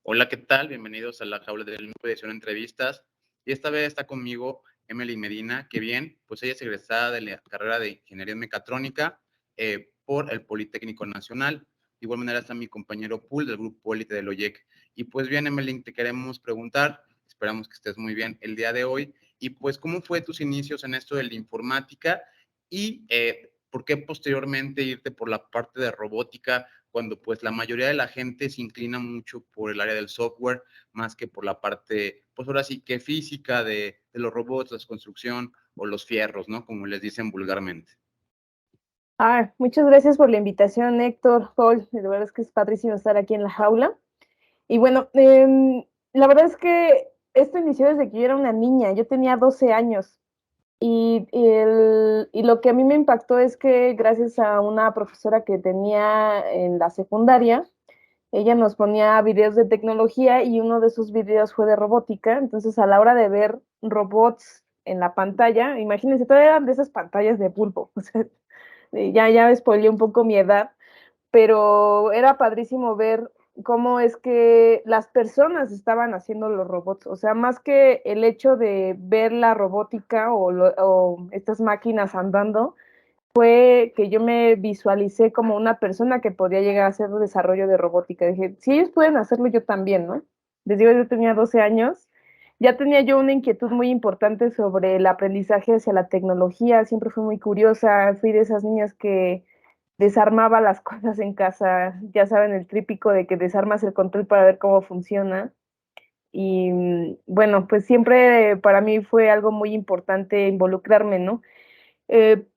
Hola, ¿qué tal? Bienvenidos a la jaula del Nuevo Edición Entrevistas. Y esta vez está conmigo Emily Medina, que bien, pues ella es egresada de la carrera de Ingeniería en Mecatrónica por el Politécnico Nacional. De igual manera está mi compañero Pool del Grupo Élite del OYEC. Y pues bien, Emily, te queremos preguntar, esperamos que estés muy bien el día de hoy, y pues cómo fue tus inicios en esto de la informática y por qué posteriormente irte por la parte de robótica cuando pues la mayoría de la gente se inclina mucho por el área del software más que por la parte, pues ahora sí que física de los robots, la construcción o los fierros, ¿no? Como les dicen vulgarmente. Muchas gracias por la invitación, Héctor, Paul. De verdad es que es padrísimo estar aquí en la jaula. Y bueno, la verdad es que esto inició desde que yo era una niña. Yo tenía 12 años. Y lo que a mí me impactó es que gracias a una profesora que tenía en la secundaria, ella nos ponía videos de tecnología y uno de esos videos fue de robótica. Entonces, a la hora de ver robots en la pantalla, imagínense, todavía eran de esas pantallas de pulpo. O sea, ya me spoileé un poco mi edad, pero era padrísimo ver cómo es que las personas estaban haciendo los robots. O sea, más que el hecho de ver la robótica o estas máquinas andando, fue que yo me visualicé como una persona que podía llegar a hacer desarrollo de robótica. Dije, si ellos pueden hacerlo, yo también, ¿no? Les digo, yo tenía 12 años, ya tenía yo una inquietud muy importante sobre el aprendizaje hacia la tecnología, siempre fui muy curiosa, fui de esas niñas que desarmaba las cosas en casa, ya saben, el típico de que desarmas el control para ver cómo funciona. Y bueno, pues siempre para mí fue algo muy importante involucrarme, ¿no?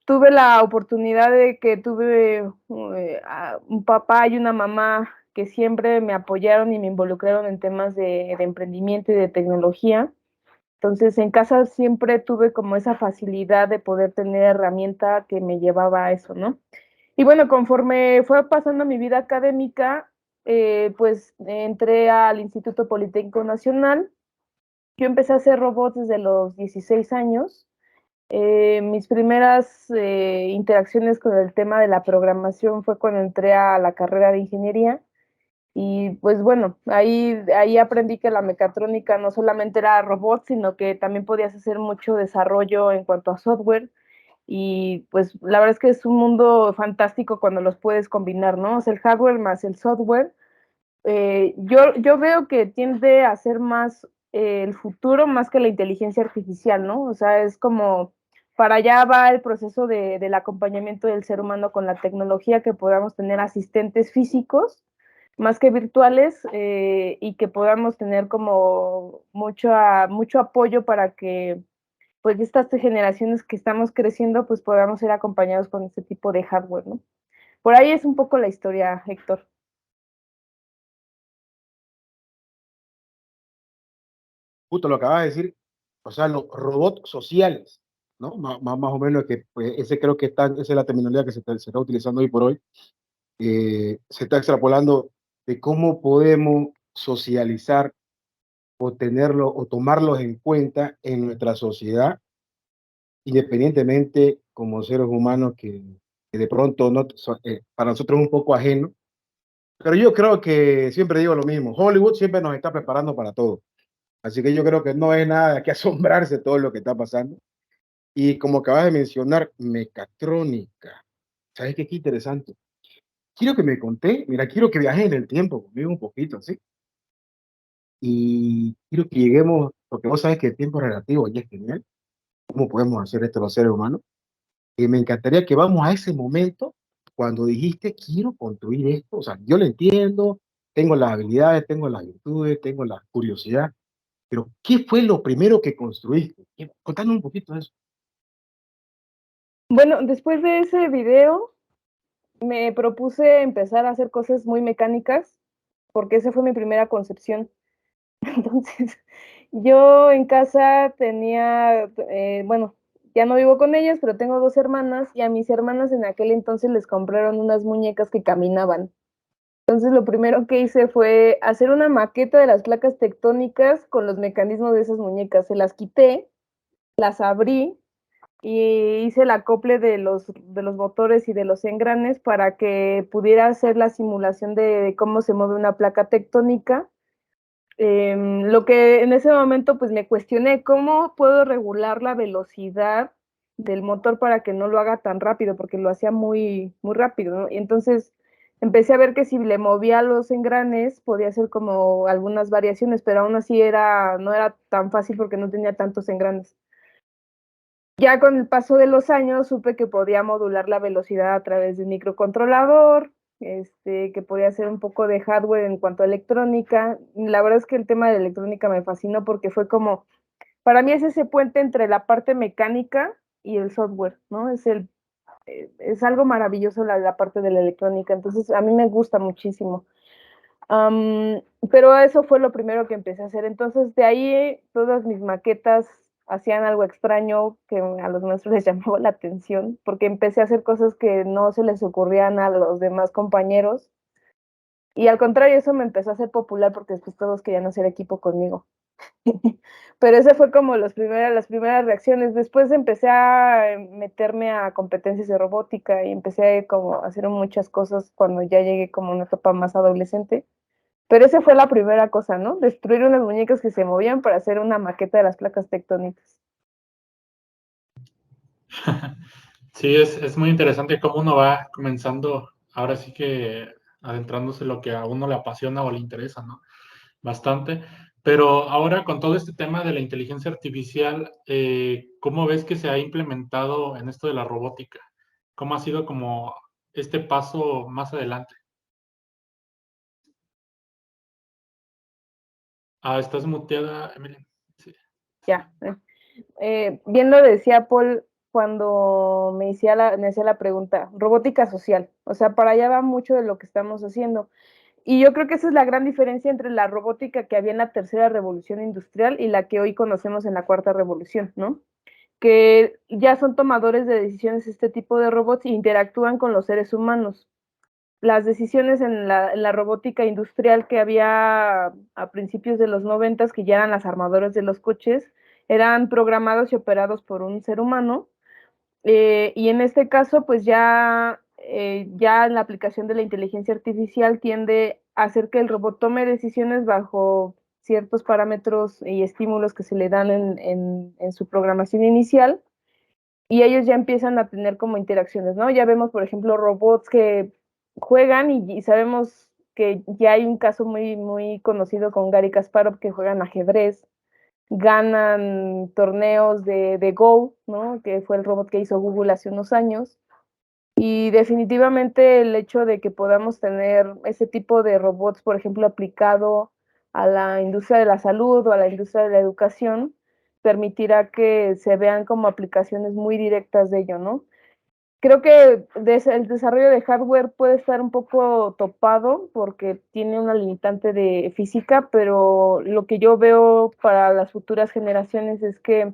Tuve la oportunidad de que tuve un papá y una mamá que siempre me apoyaron y me involucraron en temas de emprendimiento y de tecnología. Entonces, en casa siempre tuve como esa facilidad de poder tener herramienta que me llevaba a eso, ¿no? Y bueno, conforme fue pasando mi vida académica, pues entré al Instituto Politécnico Nacional. Yo empecé a hacer robots desde los 16 años. Mis primeras interacciones con el tema de la programación fue cuando entré a la carrera de ingeniería y pues bueno, ahí aprendí que la mecatrónica no solamente era robots, sino que también podías hacer mucho desarrollo en cuanto a software y pues la verdad es que es un mundo fantástico cuando los puedes combinar, ¿no? O sea, el hardware más el software. Yo veo que tiende a ser más el futuro más que la inteligencia artificial, ¿no? O sea, es como para allá va el proceso del acompañamiento del ser humano con la tecnología, que podamos tener asistentes físicos más que virtuales y que podamos tener como mucho apoyo para que pues estas generaciones que estamos creciendo pues podamos ser acompañados con este tipo de hardware, ¿no? Por ahí es un poco la historia, Héctor. Justo lo acabas de decir, o sea, los robots sociales, ¿no? Más o menos que, pues, ese creo que esa es la terminología que se está utilizando hoy por hoy. Se está extrapolando de cómo podemos socializar o tenerlo o tomarlos en cuenta en nuestra sociedad, independientemente como seres humanos que de pronto no, para nosotros es un poco ajeno. Pero yo creo que siempre digo lo mismo, Hollywood siempre nos está preparando para todo. Así que yo creo que no hay nada de que asombrarse todo lo que está pasando. Y como acabas de mencionar, mecatrónica. ¿Sabes qué? Qué interesante. Quiero que me conté, mira, quiero que viajes en el tiempo conmigo un poquito, ¿sí? Y quiero que lleguemos, porque vos sabes que el tiempo es relativo y es genial. ¿Cómo podemos hacer esto los seres humanos? Y me encantaría que vamos a ese momento cuando dijiste, quiero construir esto. O sea, yo lo entiendo, tengo las habilidades, tengo las virtudes, tengo la curiosidad, pero ¿qué fue lo primero que construiste? Contame un poquito de eso. Bueno, después de ese video me propuse empezar a hacer cosas muy mecánicas, porque esa fue mi primera concepción. Entonces, yo en casa tenía, bueno, ya no vivo con ellas, pero tengo dos hermanas y a mis hermanas en aquel entonces les compraron unas muñecas que caminaban. Entonces, lo primero que hice fue hacer una maqueta de las placas tectónicas con los mecanismos de esas muñecas. Se las quité, las abrí y hice el acople de los motores y de los engranes para que pudiera hacer la simulación de cómo se mueve una placa tectónica Lo que en ese momento pues me cuestioné, ¿cómo puedo regular la velocidad del motor para que no lo haga tan rápido? Porque lo hacía muy, muy rápido, ¿no? Y entonces empecé a ver que si le movía los engranes podía hacer como algunas variaciones, pero aún así no era tan fácil porque no tenía tantos engranes. Ya con el paso de los años supe que podía modular la velocidad a través de un microcontrolador, que podía hacer un poco de hardware en cuanto a electrónica. La verdad es que el tema de electrónica me fascinó porque fue como, para mí es ese puente entre la parte mecánica y el software, ¿no? Es algo maravilloso la parte de la electrónica, entonces a mí me gusta muchísimo. Pero eso fue lo primero que empecé a hacer. Entonces, de ahí todas mis maquetas hacían algo extraño que a los maestros les llamó la atención, porque empecé a hacer cosas que no se les ocurrían a los demás compañeros. Y al contrario, eso me empezó a hacer popular porque después todos querían hacer equipo conmigo. Pero ese fue como las primeras reacciones. Después empecé a meterme a competencias de robótica y empecé como a hacer muchas cosas cuando ya llegué como a una etapa más adolescente. Pero esa fue la primera cosa, ¿no? Destruir unas muñecas que se movían para hacer una maqueta de las placas tectónicas. Sí, es muy interesante cómo uno va comenzando, ahora sí que adentrándose en lo que a uno le apasiona o le interesa, ¿no? Bastante. Pero ahora con todo este tema de la inteligencia artificial, ¿cómo ves que se ha implementado en esto de la robótica? ¿Cómo ha sido como este paso más adelante? Ah, estás muteada, Emily. Sí. Ya. Bien lo decía Paul cuando me hacía la pregunta, robótica social. O sea, para allá va mucho de lo que estamos haciendo. Y yo creo que esa es la gran diferencia entre la robótica que había en la tercera revolución industrial y la que hoy conocemos en la cuarta revolución, ¿no? Que ya son tomadores de decisiones este tipo de robots e interactúan con los seres humanos. Las decisiones en la robótica industrial que había a principios de los 90, que ya eran las armadoras de los coches, eran programados y operados por un ser humano. Y en este caso, pues ya la aplicación de la inteligencia artificial tiende a hacer que el robot tome decisiones bajo ciertos parámetros y estímulos que se le dan en su programación inicial, y ellos ya empiezan a tener como interacciones, ¿no? Ya vemos, por ejemplo, robots que juegan y sabemos que ya hay un caso muy, muy conocido con Gary Kasparov, que juegan ajedrez, ganan torneos de Go, ¿no? Que fue el robot que hizo Google hace unos años. Y definitivamente el hecho de que podamos tener ese tipo de robots, por ejemplo, aplicado a la industria de la salud o a la industria de la educación, permitirá que se vean como aplicaciones muy directas de ello, ¿no? Creo que el desarrollo de hardware puede estar un poco topado porque tiene una limitante de física, pero lo que yo veo para las futuras generaciones es que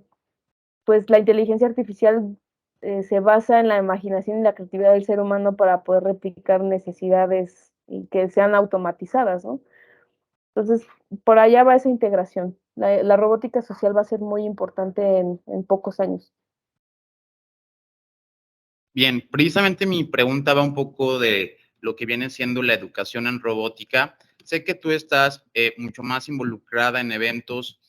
pues la inteligencia artificial se basa en la imaginación y la creatividad del ser humano para poder replicar necesidades y que sean automatizadas, ¿no? Entonces, por allá va esa integración. La robótica social va a ser muy importante en pocos años. Bien, precisamente mi pregunta va un poco de lo que viene siendo la educación en robótica. Sé que tú estás mucho más involucrada en eventos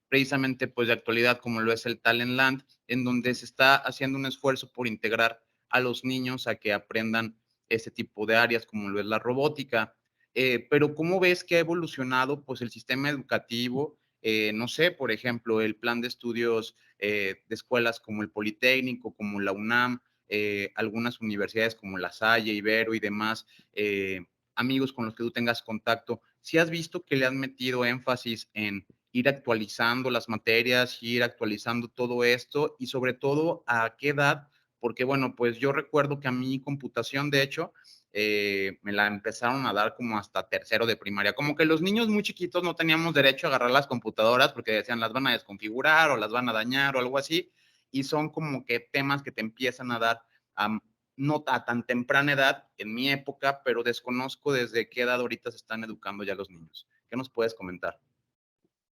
precisamente pues de actualidad como lo es el Talentland, en donde se está haciendo un esfuerzo por integrar a los niños a que aprendan ese tipo de áreas como lo es la robótica. Pero ¿cómo ves que ha evolucionado pues el sistema educativo? No sé, por ejemplo, el plan de estudios de escuelas como el Politécnico, como la UNAM, algunas universidades como La Salle, Ibero y demás, amigos con los que tú tengas contacto, ¿sí has visto que le han metido énfasis en ir actualizando las materias, ir actualizando todo esto y sobre todo a qué edad? Porque bueno, pues yo recuerdo que a mi computación, de hecho, me la empezaron a dar como hasta tercero de primaria. Como que los niños muy chiquitos no teníamos derecho a agarrar las computadoras porque decían las van a desconfigurar o las van a dañar o algo así. Y son como que temas que te empiezan a dar no a tan temprana edad en mi época, pero desconozco desde qué edad ahorita se están educando ya los niños. ¿Qué nos puedes comentar?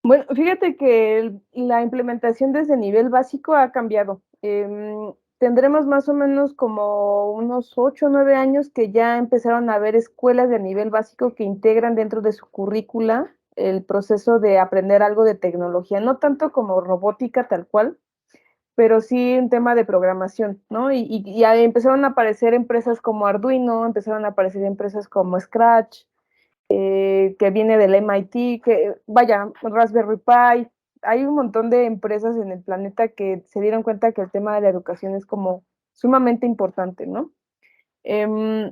Bueno, fíjate que la implementación desde nivel básico ha cambiado. Tendremos más o menos como unos 8 o 9 años que ya empezaron a haber escuelas de nivel básico que integran dentro de su currícula el proceso de aprender algo de tecnología, no tanto como robótica tal cual, pero sí un tema de programación, ¿no? Y ahí empezaron a aparecer empresas como Arduino, empezaron a aparecer empresas como Scratch, que viene del MIT, que vaya, Raspberry Pi. Hay un montón de empresas en el planeta que se dieron cuenta que el tema de la educación es como sumamente importante, ¿no? Eh,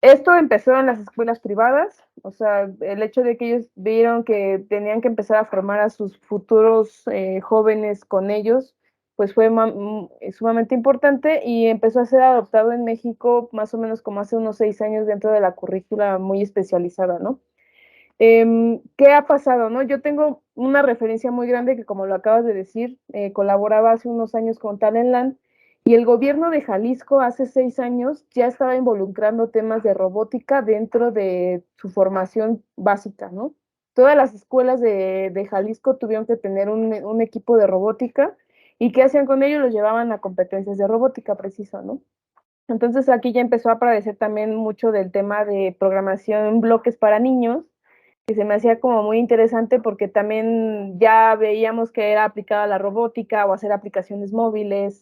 Esto empezó en las escuelas privadas, o sea, el hecho de que ellos vieron que tenían que empezar a formar a sus futuros jóvenes con ellos, pues fue sumamente importante y empezó a ser adoptado en México más o menos como hace unos 6 años dentro de la currícula muy especializada, ¿no? ¿Qué ha pasado, no? Yo tengo una referencia muy grande que, como lo acabas de decir, colaboraba hace unos años con Talentland y el gobierno de Jalisco hace 6 años ya estaba involucrando temas de robótica dentro de su formación básica, ¿no? Todas las escuelas de Jalisco tuvieron que tener un equipo de robótica y ¿qué hacían con ellos? Los llevaban a competencias de robótica preciso, ¿no? Entonces aquí ya empezó a aparecer también mucho del tema de programación en bloques para niños, que se me hacía como muy interesante porque también ya veíamos que era aplicada a la robótica o hacer aplicaciones móviles,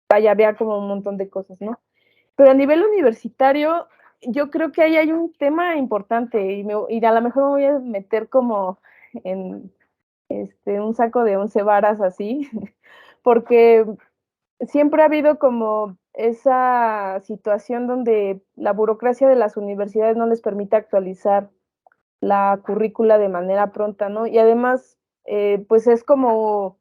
vaya, había como un montón de cosas, ¿no? Pero a nivel universitario, yo creo que ahí hay un tema importante y a lo mejor me voy a meter como en un saco de 11 varas así, porque siempre ha habido como esa situación donde la burocracia de las universidades no les permite actualizar la currícula de manera pronta, ¿no? Y además, pues es como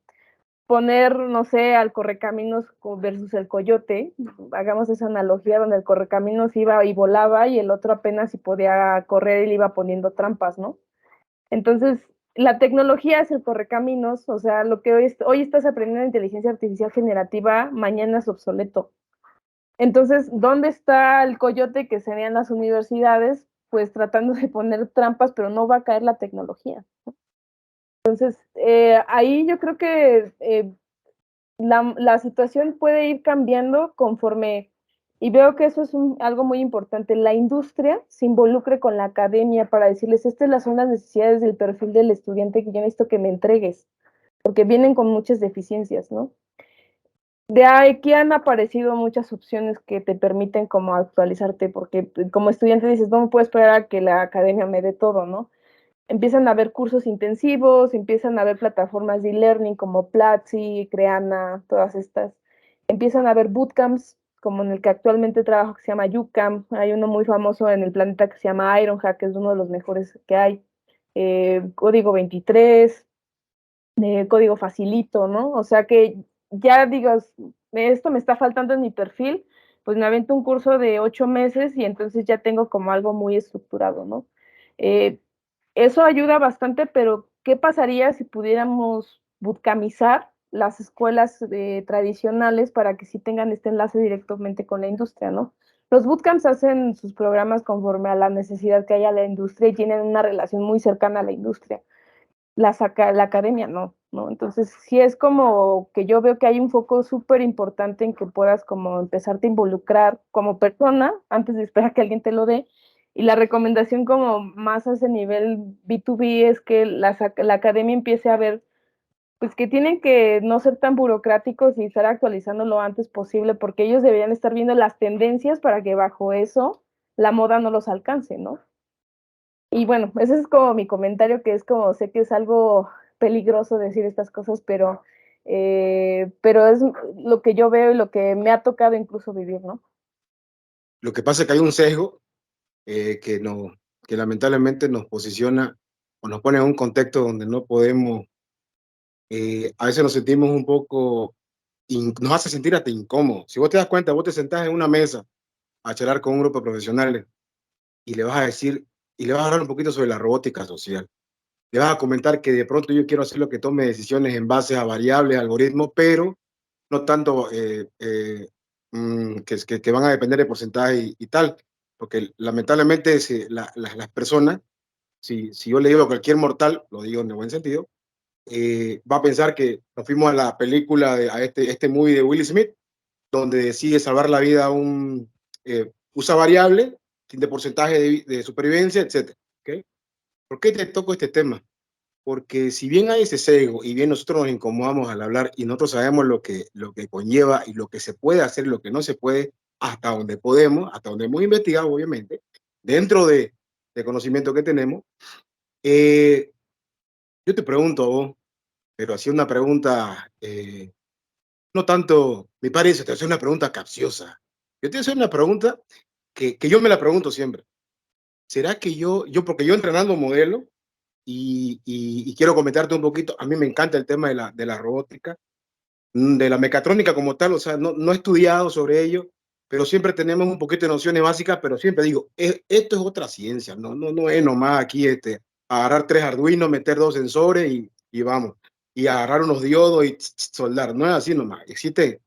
poner, no sé, al correcaminos versus el coyote, hagamos esa analogía donde el correcaminos iba y volaba y el otro apenas si podía correr y le iba poniendo trampas, ¿no? Entonces, la tecnología es el correcaminos, o sea, lo que hoy estás aprendiendo inteligencia artificial generativa, mañana es obsoleto. Entonces, ¿dónde está el coyote que serían las universidades? Pues tratando de poner trampas, pero no va a caer la tecnología. Entonces, ahí yo creo que la situación puede ir cambiando conforme, y veo que eso es algo muy importante, la industria se involucre con la academia para decirles, estas son las necesidades del perfil del estudiante que yo necesito que me entregues, porque vienen con muchas deficiencias, ¿no? De aquí han aparecido muchas opciones que te permiten como actualizarte, porque como estudiante dices, no me puedo esperar a que la academia me dé todo, ¿no? Empiezan a haber cursos intensivos, empiezan a haber plataformas de e-learning como Platzi, Creana, todas estas. Empiezan a haber bootcamps, como en el que actualmente trabajo, que se llama UCamp. Hay uno muy famoso en el planeta que se llama Ironhack, que es uno de los mejores que hay. Código 23, código facilito, ¿no? O sea que ya digas, esto me está faltando en mi perfil, pues me avento un curso de 8 meses y entonces ya tengo como algo muy estructurado, ¿no? Eso ayuda bastante, pero ¿qué pasaría si pudiéramos bootcampizar las escuelas tradicionales para que sí tengan este enlace directamente con la industria, ¿no? Los bootcamps hacen sus programas conforme a la necesidad que haya la industria y tienen una relación muy cercana a la industria. La academia no, ¿no? Entonces, sí es como que yo veo que hay un foco súper importante en que puedas como empezarte a involucrar como persona antes de esperar que alguien te lo dé. Y la recomendación como más a ese nivel B2B es que la academia empiece a ver, pues que tienen que no ser tan burocráticos y estar actualizando lo antes posible, porque ellos deberían estar viendo las tendencias para que bajo eso la moda no los alcance, ¿no? Y bueno, ese es como mi comentario, que es como, sé que es algo peligroso decir estas cosas, pero es lo que yo veo y lo que me ha tocado incluso vivir, ¿no? Lo que pasa es que hay un sesgo que, no, que lamentablemente nos posiciona o nos pone en un contexto donde no podemos, a veces nos sentimos un poco, nos hace sentir hasta incómodos. Si vos te das cuenta, vos te sentás en una mesa a charlar con un grupo de profesionales y le vas a decir, y le vas a hablar un poquito sobre la robótica social. Le vas a comentar que de pronto yo quiero hacer lo que tome decisiones en base a variables, algoritmos, pero no tanto que van a depender de porcentaje y tal, porque lamentablemente las personas, si yo le digo a cualquier mortal, lo digo en el buen sentido, va a pensar que nos fuimos a la película, a este movie de Will Smith, donde decide salvar la vida a usa variable de porcentaje de supervivencia, etc. ¿Okay? ¿Por qué te toco este tema? porque si bien hay ese sesgo y bien nosotros nos incomodamos al hablar y nosotros sabemos lo que conlleva y lo que se puede hacer y lo que no se puede, hasta donde podemos, hasta donde hemos investigado, obviamente, dentro de conocimiento que tenemos, yo te pregunto a vos, pero así una pregunta, no tanto, me parece, te hace una pregunta capciosa. Yo te voy a hacer una pregunta que yo me la pregunto siempre. ¿Será que porque yo entrenando modelo y quiero comentarte un poquito, a mí me encanta el tema de la robótica, de la mecatrónica como tal, o sea, no he estudiado sobre ello, pero siempre tenemos un poquito de nociones básicas, pero siempre digo, esto es otra ciencia, no es nomás aquí agarrar 3 Arduino, meter 2 sensores vamos, y agarrar unos diodos y soldar, no es así nomás, existe,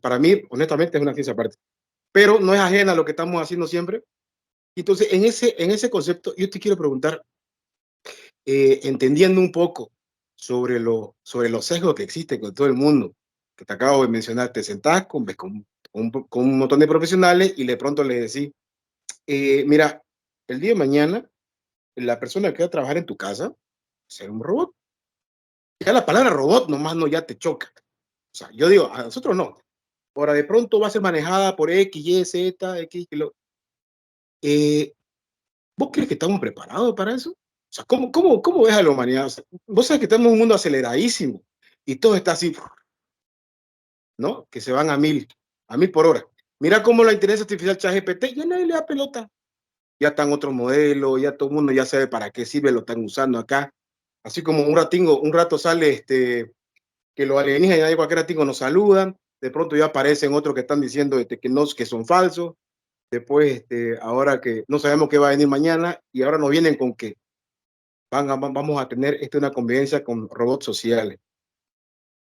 para mí, honestamente, es una ciencia aparte, pero no es ajena a lo que estamos haciendo siempre. Entonces, en ese concepto, yo te quiero preguntar, entendiendo un poco sobre los sesgos que existen con todo el mundo, que te acabo de mencionar, te sentás con un montón de profesionales y de pronto le decís, mira, el día de mañana, la persona que va a trabajar en tu casa será un robot. Ya la palabra robot nomás no ya te choca. O sea, yo digo, a nosotros no. Ahora, de pronto va a ser manejada por X, Y, Z, X, eh, ¿vos crees que estamos preparados para eso? O sea, ¿cómo ves a la humanidad? O sea, vos sabés que estamos en un mundo aceleradísimo y todo está así, ¿no? Que se van a mil por hora. Mira cómo la inteligencia artificial ChatGPT ya nadie le da pelota. Ya están otros modelos, ya todo el mundo ya sabe para qué sirve, lo están usando acá. Así como un rato sale que los alienígenas y cualquier ratingo nos saludan, de pronto ya aparecen otros que están diciendo que son falsos, después ahora que no sabemos qué va a venir mañana y ahora nos vienen con que vamos a tener una convivencia con robots sociales.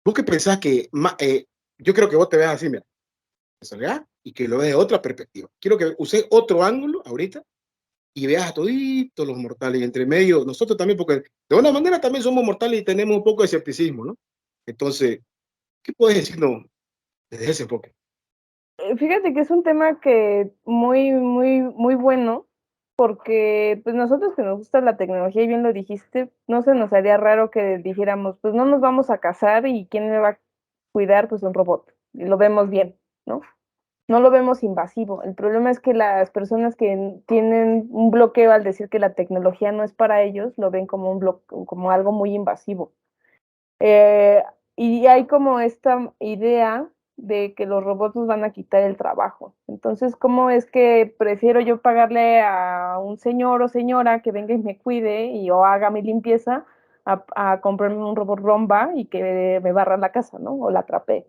¿Vos qué pensás yo creo que vos te veas así, mira, ¿verdad? Y que lo veas de otra perspectiva. Quiero que uses otro ángulo ahorita y veas a toditos los mortales y entre medio, nosotros también, porque de una manera también somos mortales y tenemos un poco de escepticismo, ¿no? Entonces, ¿qué puedes decirnos desde ese enfoque? Fíjate que es un tema que muy bueno, porque pues nosotros que nos gusta la tecnología, y bien lo dijiste, no se nos haría raro que dijéramos, pues no nos vamos a casar y quién me va a cuidar, pues un robot. Y lo vemos bien, ¿no? No lo vemos invasivo. El problema es que las personas que tienen un bloqueo al decir que la tecnología no es para ellos, lo ven como como algo muy invasivo. Eh, y hay como esta idea de que los robots nos van a quitar el trabajo. Entonces, ¿cómo es que prefiero yo pagarle a un señor o señora que venga y me cuide o haga mi limpieza a comprarme un robot Romba y que me barra la casa, ¿no? O la trapee.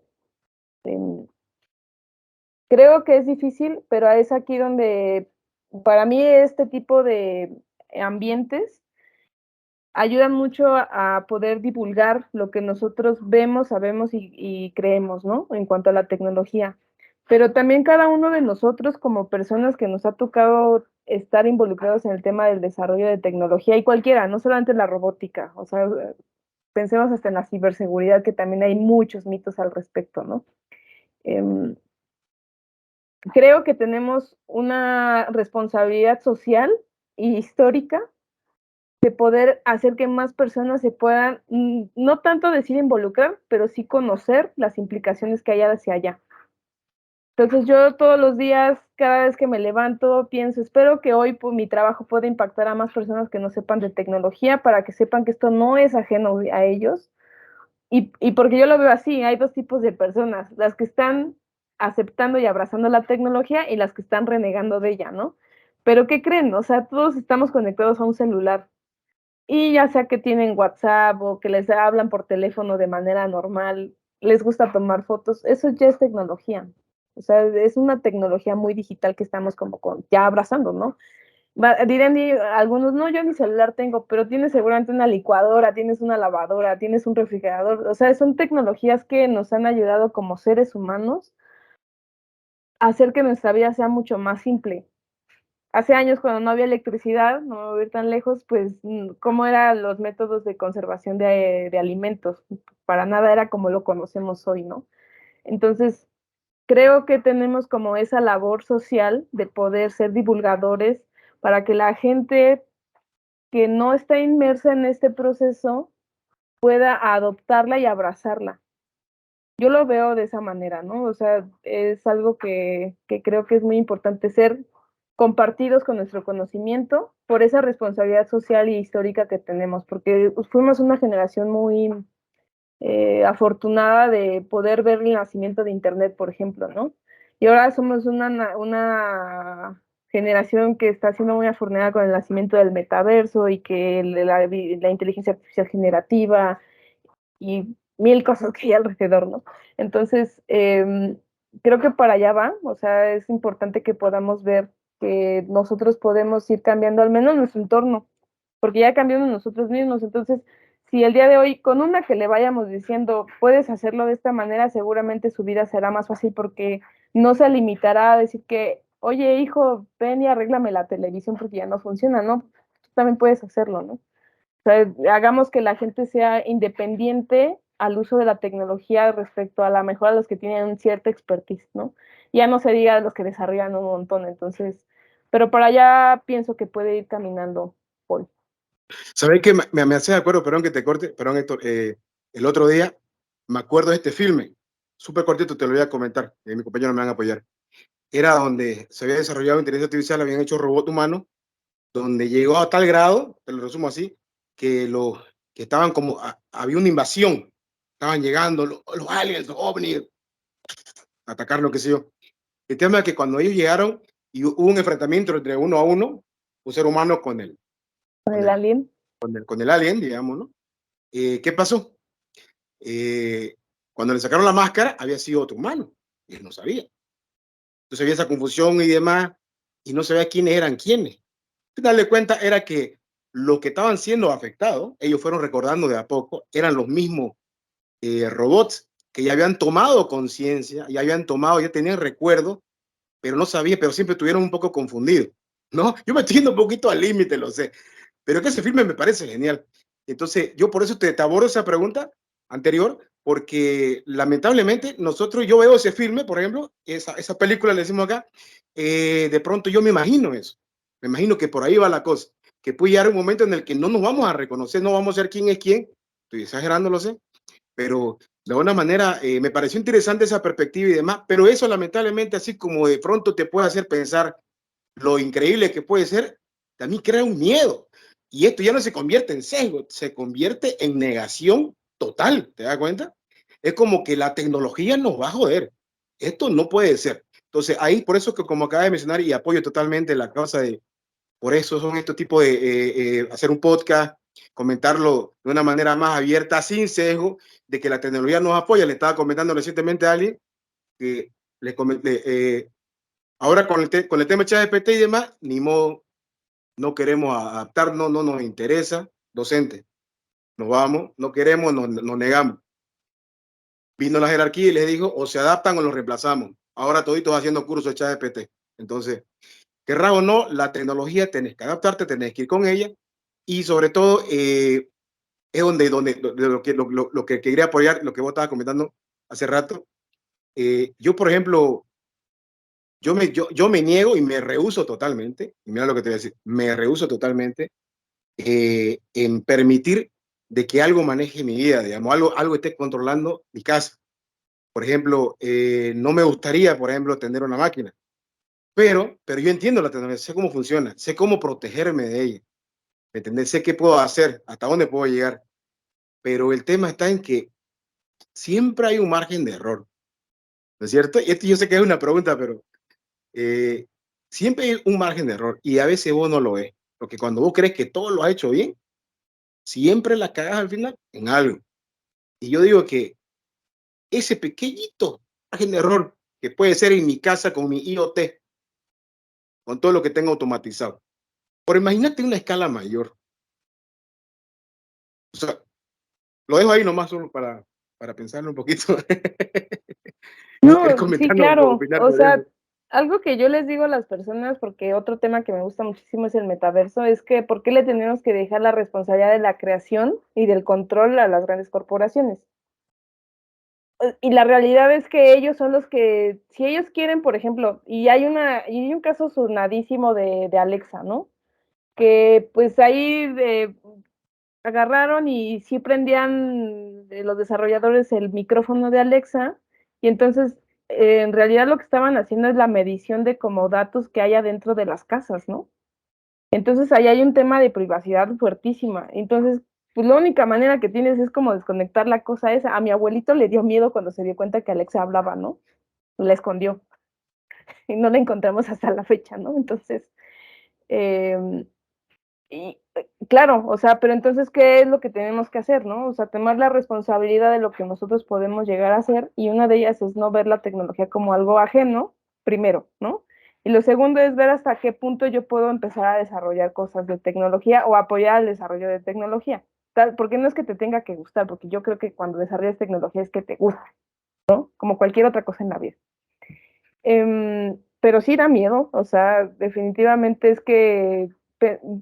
Creo que es difícil, pero es aquí donde para mí este tipo de ambientes ayudan mucho a poder divulgar lo que nosotros vemos, sabemos y creemos, ¿no? En cuanto a la tecnología. Pero también cada uno de nosotros como personas que nos ha tocado estar involucrados en el tema del desarrollo de tecnología y cualquiera, no solamente la robótica, o sea, pensemos hasta en la ciberseguridad, que también hay muchos mitos al respecto, ¿no? Creo que tenemos una responsabilidad social y histórica de poder hacer que más personas se puedan, no tanto decir involucrar, pero sí conocer las implicaciones que hay hacia allá. Entonces yo todos los días, cada vez que me levanto, pienso, espero que hoy pues, mi trabajo pueda impactar a más personas que no sepan de tecnología para que sepan que esto no es ajeno a ellos. Y porque yo lo veo así, hay dos tipos de personas, las que están aceptando y abrazando la tecnología y las que están renegando de ella, ¿no? Pero ¿qué creen? O sea, todos estamos conectados a un celular y ya sea que tienen WhatsApp o que les hablan por teléfono de manera normal, les gusta tomar fotos, eso ya es tecnología. O sea, es una tecnología muy digital que estamos como ya abrazando, ¿no? Dirán algunos, no, yo ni celular tengo, pero tienes seguramente una licuadora, tienes una lavadora, tienes un refrigerador. O sea, son tecnologías que nos han ayudado como seres humanos a hacer que nuestra vida sea mucho más simple. Hace años, cuando no había electricidad, no me voy a ir tan lejos, pues, ¿cómo eran los métodos de conservación de alimentos? Para nada era como lo conocemos hoy, ¿no? Entonces, creo que tenemos como esa labor social de poder ser divulgadores para que la gente que no está inmersa en este proceso pueda adoptarla y abrazarla. Yo lo veo de esa manera, ¿no? O sea, es algo que creo que es muy importante ser compartidos con nuestro conocimiento por esa responsabilidad social y histórica que tenemos, porque fuimos una generación muy afortunada de poder ver el nacimiento de Internet, por ejemplo, ¿no? Y ahora somos una generación que está siendo muy afortunada con el nacimiento del metaverso y que la inteligencia artificial generativa y mil cosas que hay alrededor, ¿no? Entonces, creo que para allá va, o sea, es importante que podamos ver que nosotros podemos ir cambiando al menos nuestro entorno, porque ya cambiamos nosotros mismos, entonces, si el día de hoy con una que le vayamos diciendo, puedes hacerlo de esta manera, seguramente su vida será más fácil porque no se limitará a decir que, oye, hijo, ven y arréglame la televisión porque ya no funciona, ¿no? Tú también puedes hacerlo, ¿no? O sea, hagamos que la gente sea independiente al uso de la tecnología respecto a la mejor a los que tienen cierta expertise, ¿no? Ya no se diga a los que desarrollan un montón, entonces, pero para allá pienso que puede ir caminando Paul. ¿Sabéis que me hace de acuerdo? Perdón que te corte, perdón, Héctor. El otro día me acuerdo de este filme, súper cortito, te lo voy a comentar, mis compañeros me van a apoyar. Era donde se había desarrollado inteligencia artificial, habían hecho robot humano, donde llegó a tal grado, te lo resumo así, que los que estaban como, había una invasión, estaban llegando los aliens, los ovnis, a atacar lo que sé yo. El tema es que cuando ellos llegaron y hubo un enfrentamiento entre uno a uno, un ser humano con ¿Con con el el, alien? con el alien, digamos, ¿no? ¿Qué pasó? Eh, Cuando le sacaron la máscara, había sido otro humano, y él no sabía. Entonces había esa confusión y demás, y no sabía quiénes eran quiénes. Al final de cuentas era que los que estaban siendo afectados, ellos fueron recordando de a poco, eran los mismos robots que ya habían tomado conciencia, ya habían tomado, ya tenían recuerdo, pero no sabía, pero siempre estuvieron un poco confundidos, ¿no? Yo me estoy yendo un poquito al límite, lo sé, pero que ese filme me parece genial. Entonces, yo por eso te abordo esa pregunta anterior, porque lamentablemente nosotros, yo veo ese filme, por ejemplo, esa película le decimos acá, de pronto yo me imagino eso, me imagino que por ahí va la cosa, que puede llegar un momento en el que no nos vamos a reconocer, no vamos a ser quién es quién, estoy exagerando, lo sé, pero de alguna manera me pareció interesante esa perspectiva y demás, pero eso lamentablemente así como de pronto te puede hacer pensar lo increíble que puede ser, también crea un miedo. Y esto ya no se convierte en sesgo, se convierte en negación total, ¿te das cuenta? Es como que la tecnología nos va a joder. Esto no puede ser. Entonces, ahí, por eso que como acaba de mencionar, y apoyo totalmente la causa de, por eso son estos tipos de hacer un podcast, comentarlo de una manera más abierta, sin sesgo, de que la tecnología nos apoya. Le estaba comentando recientemente a alguien que le comenté, ahora con el tema de ChatGPT y demás, ni modo, no queremos adaptar, no nos interesa, docente, nos vamos, no queremos, nos negamos. Vino la jerarquía y les dijo, o se adaptan o los reemplazamos. Ahora toditos haciendo cursos de ChatGPT. Entonces, querrás o no, la tecnología tenés que adaptarte, tenés que ir con ella y sobre todo es donde lo que quería apoyar, lo que vos estabas comentando hace rato. Yo, por ejemplo, yo me niego y me rehúso totalmente, y mira lo que te voy a decir, me rehúso totalmente en permitir de que algo maneje mi vida, digamos, algo esté controlando mi casa. Por ejemplo, no me gustaría, por ejemplo, tener una máquina, pero yo entiendo la tecnología, sé cómo funciona, sé cómo protegerme de ella, ¿me entendés? Sé qué puedo hacer, hasta dónde puedo llegar, pero el tema está en que siempre hay un margen de error, ¿no es cierto? Y esto yo sé que es una pregunta, pero eh, siempre hay un margen de error y a veces vos no lo ves, porque cuando vos crees que todo lo has hecho bien, siempre la cagas al final en algo. Y yo digo que ese pequeñito margen de error que puede ser en mi casa con mi IoT, con todo lo que tengo automatizado, por imagínate una escala mayor. O sea, lo dejo ahí nomás solo para pensarlo un poquito. Si quieres No, sí, comentarnos o claro. opinar O sobre sea, eso. algo que yo les digo a las personas, porque otro tema que me gusta muchísimo es el metaverso, es que ¿por qué le tenemos que dejar la responsabilidad de la creación y del control a las grandes corporaciones? Y la realidad es que ellos son los que, si ellos quieren, por ejemplo, y hay un caso sonadísimo de Alexa, ¿no? que pues ahí agarraron y sí prendían los desarrolladores el micrófono de Alexa, y entonces en realidad lo que estaban haciendo es la medición de como datos que hay adentro de las casas, ¿no? Entonces ahí hay un tema de privacidad fuertísima. Entonces, pues la única manera que tienes es como desconectar la cosa esa. A mi abuelito le dio miedo cuando se dio cuenta que Alexa hablaba, ¿no? La escondió y no la encontramos hasta la fecha, ¿no? Entonces, eh, y claro, o sea, pero entonces, ¿qué es lo que tenemos que hacer, no? O sea, tomar la responsabilidad de lo que nosotros podemos llegar a hacer, y una de ellas es no ver la tecnología como algo ajeno, primero, ¿no? Y lo segundo es ver hasta qué punto yo puedo empezar a desarrollar cosas de tecnología o apoyar el desarrollo de tecnología. Porque no es que te tenga que gustar, porque yo creo que cuando desarrollas tecnología es que te gusta, ¿no? Como cualquier otra cosa en la vida. Pero sí da miedo, o sea, definitivamente es que,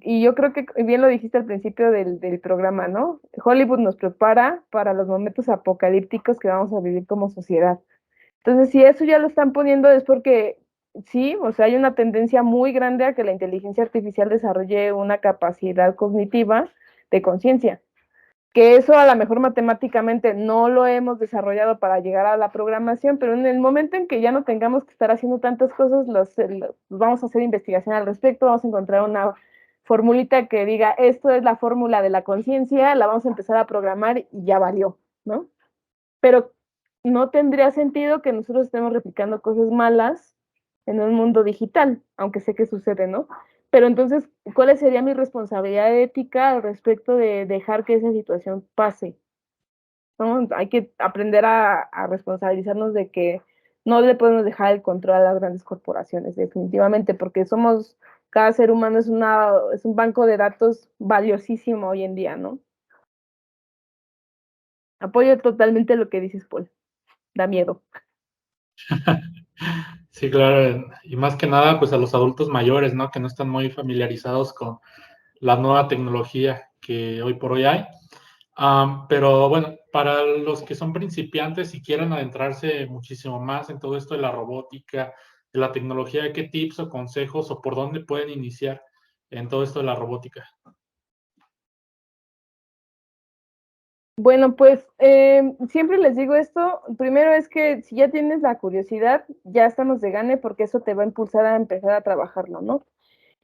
y yo creo que bien lo dijiste al principio del programa, ¿no? Hollywood nos prepara para los momentos apocalípticos que vamos a vivir como sociedad. Entonces, si eso ya lo están poniendo es porque sí, o sea, hay una tendencia muy grande a que la inteligencia artificial desarrolle una capacidad cognitiva de conciencia, que eso a lo mejor matemáticamente no lo hemos desarrollado para llegar a la programación, pero en el momento en que ya no tengamos que estar haciendo tantas cosas, vamos a hacer investigación al respecto, vamos a encontrar una formulita que diga, esto es la fórmula de la conciencia, la vamos a empezar a programar y ya valió, ¿no? Pero no tendría sentido que nosotros estemos replicando cosas malas en un mundo digital, aunque sé que sucede, ¿no? Pero entonces, ¿cuál sería mi responsabilidad ética al respecto de dejar que esa situación pase? ¿No? Hay que aprender a responsabilizarnos de que no le podemos dejar el control a las grandes corporaciones, definitivamente, porque cada ser humano es un banco de datos valiosísimo hoy en día, ¿no? Apoyo totalmente lo que dices, Paul. Da miedo. Sí, claro, y más que nada, pues a los adultos mayores, ¿no? Que no están muy familiarizados con la nueva tecnología que hoy por hoy hay. Pero bueno, para los que son principiantes y quieran adentrarse muchísimo más en todo esto de la robótica, de la tecnología, ¿qué tips o consejos o por dónde pueden iniciar en todo esto de la robótica? Bueno, pues siempre les digo esto, primero es que si ya tienes la curiosidad, ya estamos de gane porque eso te va a impulsar a empezar a trabajarlo, ¿no?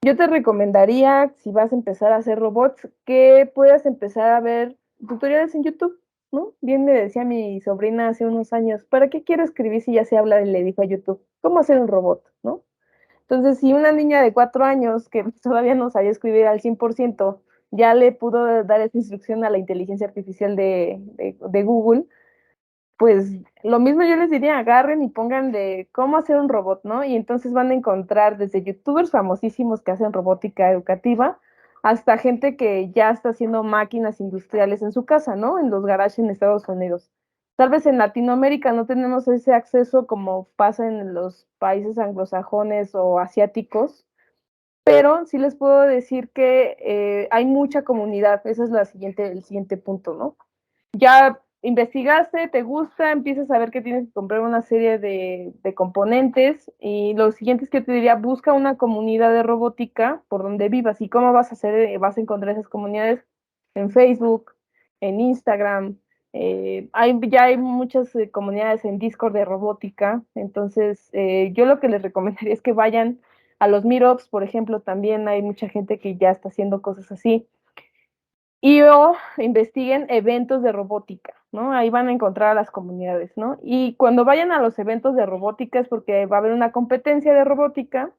Yo te recomendaría, si vas a empezar a hacer robots, que puedas empezar a ver tutoriales en YouTube, ¿no? Bien me decía mi sobrina hace unos años, ¿para qué quiero escribir si ya se habla? Y le dijo a YouTube, ¿cómo hacer un robot? ¿No? Entonces, si una niña de 4 años que todavía no sabía escribir al 100%, ya le pudo dar esa instrucción a la inteligencia artificial de Google, pues lo mismo yo les diría, agarren y pongan de cómo hacer un robot, ¿no? Y entonces van a encontrar desde youtubers famosísimos que hacen robótica educativa, hasta gente que ya está haciendo máquinas industriales en su casa, ¿no? En los garages en Estados Unidos. Tal vez en Latinoamérica no tenemos ese acceso como pasa en los países anglosajones o asiáticos, pero sí les puedo decir que hay mucha comunidad, ese es el siguiente punto, ¿no? Ya investigaste, te gusta, empiezas a ver que tienes que comprar una serie de componentes, y lo siguiente es que te diría, busca una comunidad de robótica por donde vivas. ¿Y cómo vas a hacer? Vas a encontrar esas comunidades en Facebook, en Instagram, ya hay muchas comunidades en Discord de robótica. Entonces yo lo que les recomendaría es que vayan a los meetups, por ejemplo. También hay mucha gente que ya está haciendo cosas así, o investiguen eventos de robótica, ¿no? Ahí van a encontrar a las comunidades, ¿no? Y cuando vayan a los eventos de robótica es porque va a haber una competencia de robótica,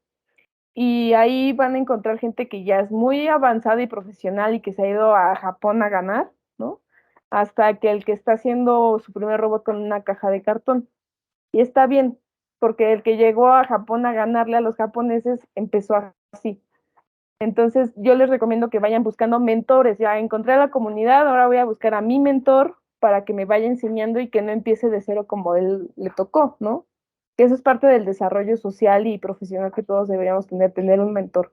y ahí van a encontrar gente que ya es muy avanzada y profesional y que se ha ido a Japón a ganar, ¿no? Hasta que el que está haciendo su primer robot con una caja de cartón. Y está bien, porque el que llegó a Japón a ganarle a los japoneses empezó así. Entonces, yo les recomiendo que vayan buscando mentores. Ya encontré a la comunidad, ahora voy a buscar a mi mentor para que me vaya enseñando y que no empiece de cero como él le tocó, ¿no? Que eso es parte del desarrollo social y profesional que todos deberíamos tener un mentor.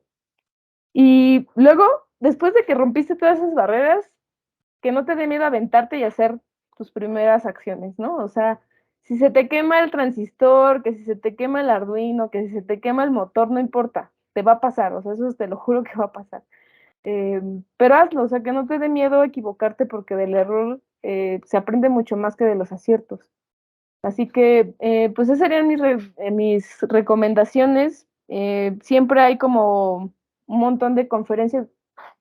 Y luego, después de que rompiste todas esas barreras, que no te dé miedo aventarte y hacer tus primeras acciones, ¿no? O sea, si se te quema el transistor, que si se te quema el Arduino, que si se te quema el motor, no importa, te va a pasar, o sea, eso te lo juro que va a pasar. Pero hazlo, o sea, que no te dé miedo equivocarte porque del error se aprende mucho más que de los aciertos. Así que, pues esas serían mis recomendaciones. Siempre hay como un montón de conferencias.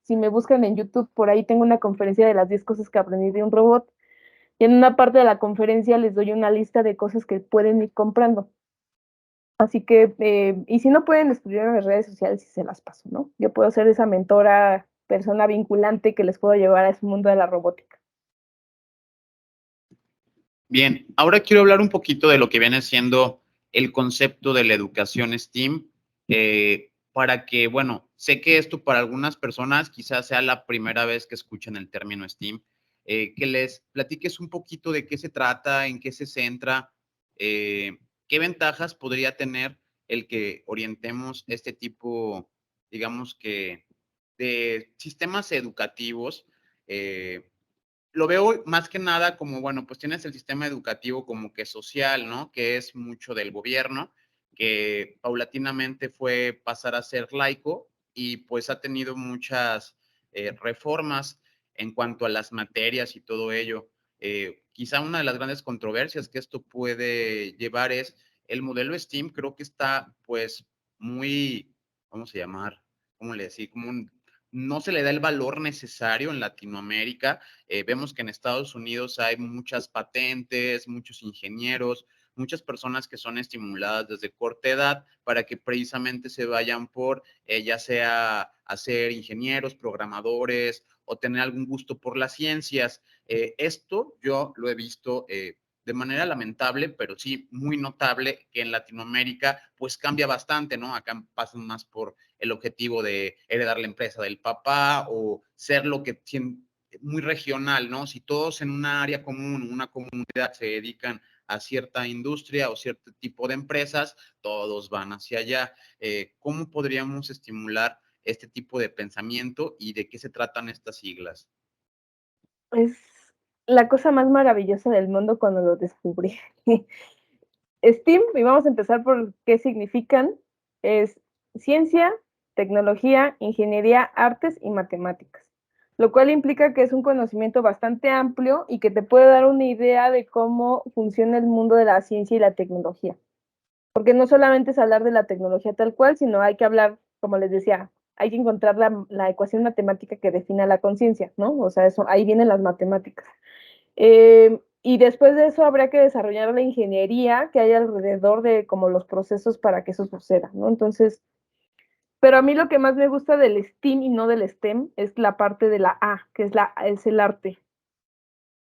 Si me buscan en YouTube, por ahí tengo una conferencia de las 10 cosas que aprendí de un robot. Y en una parte de la conferencia les doy una lista de cosas que pueden ir comprando. Así que, y si no pueden escribir en las redes sociales, sí se las paso, ¿no? Yo puedo ser esa mentora, persona vinculante que les puedo llevar a ese mundo de la robótica. Bien, ahora quiero hablar un poquito de lo que viene siendo el concepto de la educación STEAM, para que, bueno, sé que esto para algunas personas quizás sea la primera vez que escuchan el término STEAM, que les platiques un poquito de qué se trata, en qué se centra, qué ventajas podría tener el que orientemos este tipo, digamos que, de sistemas educativos. Lo veo más que nada como, bueno, pues tienes el sistema educativo como que social, ¿no? Que es mucho del gobierno, que paulatinamente fue pasar a ser laico y pues ha tenido muchas reformas en cuanto a las materias y todo ello. Quizá una de las grandes controversias que esto puede llevar es el modelo STEAM, creo que está pues muy, vamos a llamar, ¿cómo le decía? Como no se le da el valor necesario en Latinoamérica. Vemos que en Estados Unidos hay muchas patentes, muchos ingenieros, muchas personas que son estimuladas desde corta edad para que precisamente se vayan por, ya sea a ser ingenieros, programadores o tener algún gusto por las ciencias. Esto yo lo he visto de manera lamentable, pero sí muy notable, que en Latinoamérica pues cambia bastante, ¿no? Acá pasan más por el objetivo de heredar la empresa del papá o ser lo que muy regional, ¿no? Si todos en una área común, una comunidad se dedican a cierta industria o cierto tipo de empresas, todos van hacia allá. ¿Cómo podríamos estimular este tipo de pensamiento y de qué se tratan estas siglas? Es la cosa más maravillosa del mundo cuando lo descubrí. STEAM, y vamos a empezar por qué significan, es ciencia, tecnología, ingeniería, artes y matemáticas, lo cual implica que es un conocimiento bastante amplio y que te puede dar una idea de cómo funciona el mundo de la ciencia y la tecnología. Porque no solamente es hablar de la tecnología tal cual, sino hay que hablar, como les decía, hay que encontrar la ecuación matemática que defina la conciencia, ¿no? O sea, eso, ahí vienen las matemáticas. Y después de eso habría que desarrollar la ingeniería que hay alrededor de como los procesos para que eso suceda, ¿no? Entonces, pero a mí lo que más me gusta del STEAM y no del STEM es la parte de la A, que es el arte.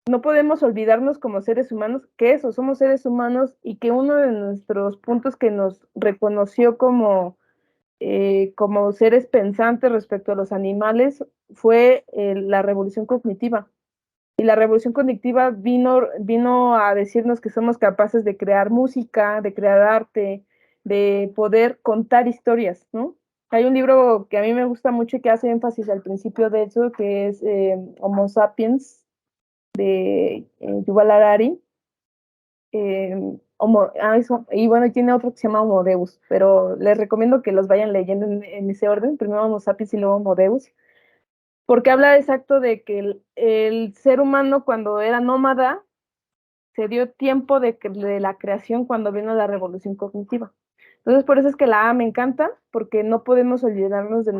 No podemos olvidarnos como seres humanos que eso, somos seres humanos y que uno de nuestros puntos que nos reconoció como seres pensantes respecto a los animales fue la revolución cognitiva. Y la revolución cognitiva vino a decirnos que somos capaces de crear música, de crear arte, de poder contar historias, ¿no? Hay un libro que a mí me gusta mucho y que hace énfasis al principio de eso, que es Homo Sapiens, de Yuval Harari. Y bueno, tiene otro que se llama Homo Deus, pero les recomiendo que los vayan leyendo en ese orden, primero Homo Sapiens y luego Homo Deus, porque habla exacto de que el ser humano cuando era nómada se dio tiempo de la creación cuando vino la revolución cognitiva. Entonces, por eso es que la A me encanta, porque no podemos olvidarnos de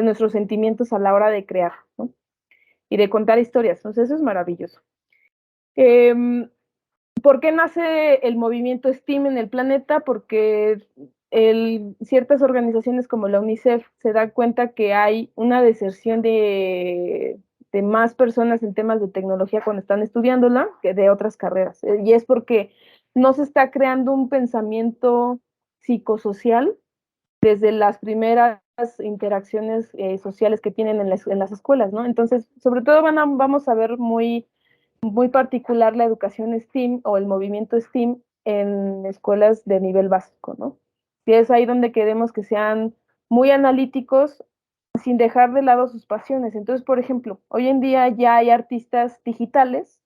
nuestros sentimientos a la hora de crear, ¿no? Y de contar historias. Entonces, eso es maravilloso. ¿Por qué nace el movimiento STEAM en el planeta? Porque ciertas organizaciones como la UNICEF se dan cuenta que hay una deserción de más personas en temas de tecnología cuando están estudiándola que de otras carreras. Y es porque no se está creando un pensamiento psicosocial desde las primeras interacciones sociales que tienen en las escuelas, ¿no? Entonces, sobre todo vamos a ver muy particular la educación STEAM o el movimiento STEAM en escuelas de nivel básico, ¿no? Y es ahí donde queremos que sean muy analíticos sin dejar de lado sus pasiones. Entonces, por ejemplo, hoy en día ya hay artistas digitales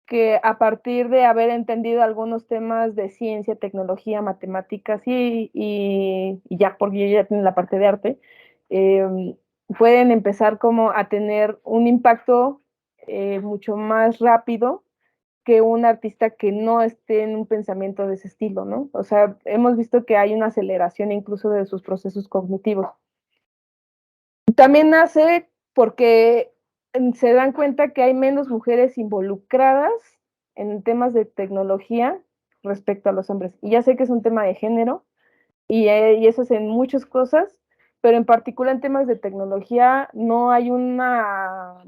que a partir de haber entendido algunos temas de ciencia, tecnología, matemáticas y ya, porque ya tienen la parte de arte, pueden empezar como a tener un impacto mucho más rápido que un artista que no esté en un pensamiento de ese estilo, ¿no? O sea, hemos visto que hay una aceleración incluso de sus procesos cognitivos. También nace porque se dan cuenta que hay menos mujeres involucradas en temas de tecnología respecto a los hombres. Y ya sé que es un tema de género, y eso es en muchas cosas, pero en particular en temas de tecnología no hay una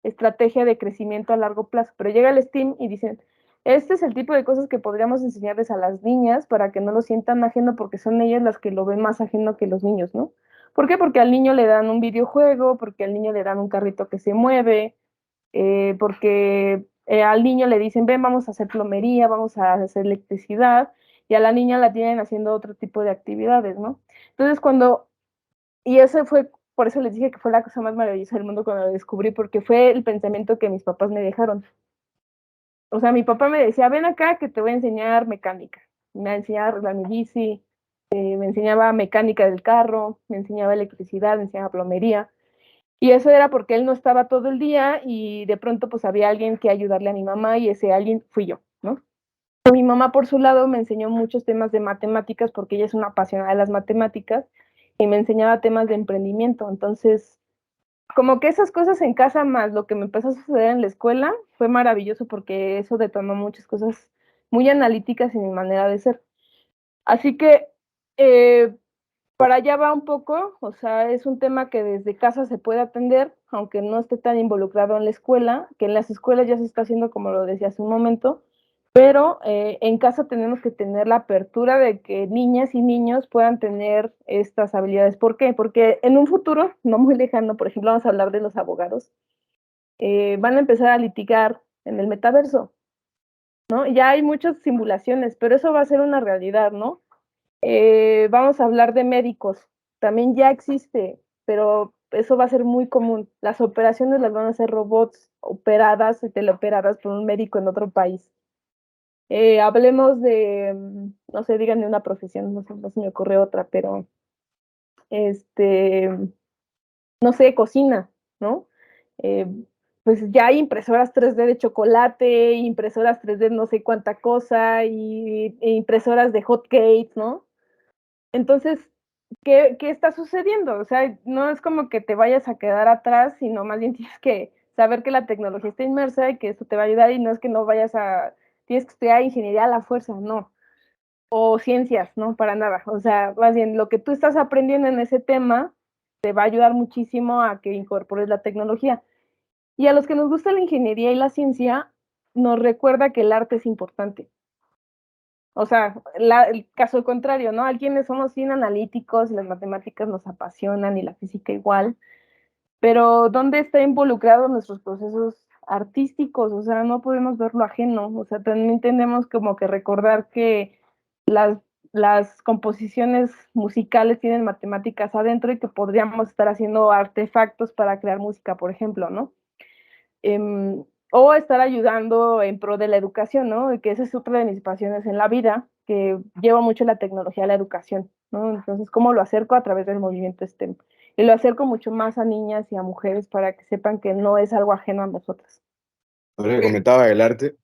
estrategia de crecimiento a largo plazo, pero llega el STEAM y dicen, este es el tipo de cosas que podríamos enseñarles a las niñas para que no lo sientan ajeno, porque son ellas las que lo ven más ajeno que los niños, ¿no? ¿Por qué? Porque al niño le dan un videojuego, porque al niño le dan un carrito que se mueve, porque al niño le dicen, ven, vamos a hacer plomería, vamos a hacer electricidad, y a la niña la tienen haciendo otro tipo de actividades, ¿no? Entonces, y ese fue, por eso les dije que fue la cosa más maravillosa del mundo cuando lo descubrí, porque fue el pensamiento que mis papás me dejaron. O sea, mi papá me decía, ven acá que te voy a enseñar mecánica. Me enseñaba a arreglar mi bici, me enseñaba mecánica del carro, me enseñaba electricidad, me enseñaba plomería. Y eso era porque él no estaba todo el día y de pronto pues había alguien que ayudarle a mi mamá y ese alguien fui yo, ¿no? Mi mamá por su lado me enseñó muchos temas de matemáticas porque ella es una apasionada de las matemáticas y me enseñaba temas de emprendimiento. Entonces, como que esas cosas en casa más lo que me empezó a suceder en la escuela fue maravilloso porque eso detonó muchas cosas muy analíticas en mi manera de ser. Así que para allá va un poco, o sea, es un tema que desde casa se puede atender, aunque no esté tan involucrado en la escuela, que en las escuelas ya se está haciendo como lo decía hace un momento, pero en casa tenemos que tener la apertura de que niñas y niños puedan tener estas habilidades. ¿Por qué? Porque en un futuro, no muy lejano, por ejemplo, vamos a hablar de los abogados, van a empezar a litigar en el metaverso, ¿no? Ya hay muchas simulaciones, pero eso va a ser una realidad, ¿no? Vamos a hablar de médicos, también ya existe, pero eso va a ser muy común. Las operaciones las van a hacer robots operadas y teleoperadas por un médico en otro país. Hablemos de, no sé, díganme una profesión, no se me ocurre otra, pero este, no sé, cocina, ¿no? Eh, pues ya hay impresoras 3D de chocolate, impresoras 3D no sé cuánta cosa, e impresoras de hot cakes, ¿no? Entonces, ¿qué está sucediendo? O sea, no es como que te vayas a quedar atrás, sino más bien tienes que saber que la tecnología está inmersa y que eso te va a ayudar y no es que no vayas tienes que estudiar ingeniería a la fuerza, no. O ciencias, no, para nada. O sea, más bien lo que tú estás aprendiendo en ese tema te va a ayudar muchísimo a que incorpores la tecnología. Y a los que nos gusta la ingeniería y la ciencia, nos recuerda que el arte es importante. O sea, el caso contrario, ¿no? Hay quienes somos bien analíticos y las matemáticas nos apasionan y la física igual, pero ¿dónde está involucrados nuestros procesos artísticos? O sea, no podemos verlo ajeno. O sea, también tenemos como que recordar que las composiciones musicales tienen matemáticas adentro y que podríamos estar haciendo artefactos para crear música, por ejemplo, ¿no? O estar ayudando en pro de la educación, ¿no? Que esa es otra de mis pasiones en la vida, que lleva mucho la tecnología a la educación, ¿no? Entonces, ¿cómo lo acerco? A través del movimiento STEM. Y lo acerco mucho más a niñas y a mujeres para que sepan que no es algo ajeno a nosotras. Ahora que comentaba el arte,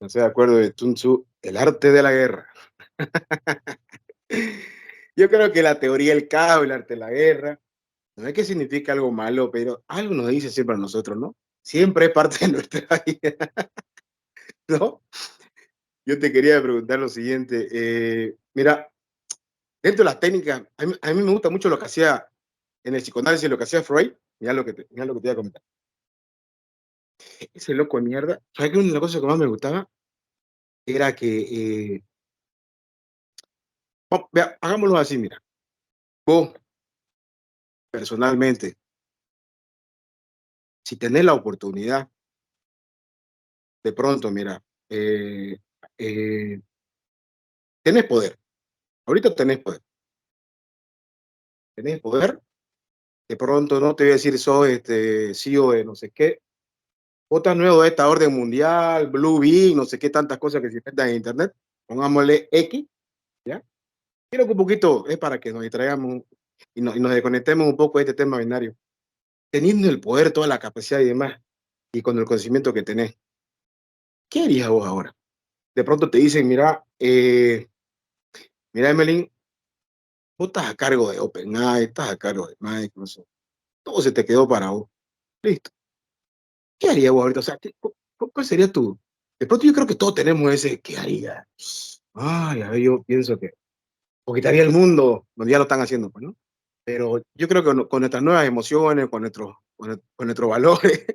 no estoy de acuerdo de Sun Tzu, el arte de la guerra. Yo creo que la teoría del caos, el arte de la guerra, no es que significa algo malo, pero algo nos dice siempre a nosotros, ¿no? Siempre es parte de nuestra vida, ¿no? Yo te quería preguntar lo siguiente. Mira, dentro de las técnicas, a mí me gusta mucho lo que hacía en el psicoanálisis, lo que hacía Freud. Mira lo que te iba a comentar. Ese loco de mierda. ¿Sabes que una de las cosas que más me gustaba era que, vea, hagámoslo así, mira. Vos, personalmente, si tenés la oportunidad, de pronto, mira, eh, eh, tenés poder. Ahorita tenés poder. De pronto, no te voy a decir, soy CEO de no sé qué. Vota nuevo de esta orden mundial, Blue Beam, no sé qué tantas cosas que se inventan en internet. Pongámosle X, ¿ya? Quiero que un poquito es para que nos distraigamos y nos desconectemos un poco de este tema binario. Teniendo el poder, toda la capacidad y demás, y con el conocimiento que tenés, ¿qué harías vos ahora? De pronto te dicen, mira, Emeline, vos estás a cargo de OpenAI, estás a cargo de Microsoft, todo se te quedó para vos. Listo. ¿Qué harías vos ahorita? O sea, ¿cuál sería tu? De pronto yo creo que todos tenemos ese, ¿qué haría? Ay, a ver, yo pienso que, o quitaría el mundo, donde ya lo están haciendo, pues, ¿no? Pero yo creo que con nuestras nuevas emociones, con nuestros valores,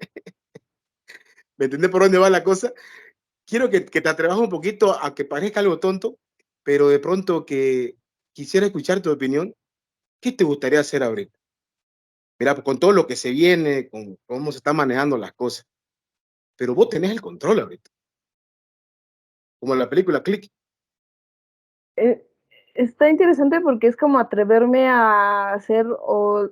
¿me entiendes por dónde va la cosa? Quiero que te atrevas un poquito a que parezca algo tonto, pero de pronto que quisiera escuchar tu opinión. ¿Qué te gustaría hacer ahorita? Mira, con todo lo que se viene, con cómo se están manejando las cosas, pero vos tenés el control ahorita, como en la película Click. Eh, Está interesante porque es como atreverme a hacer o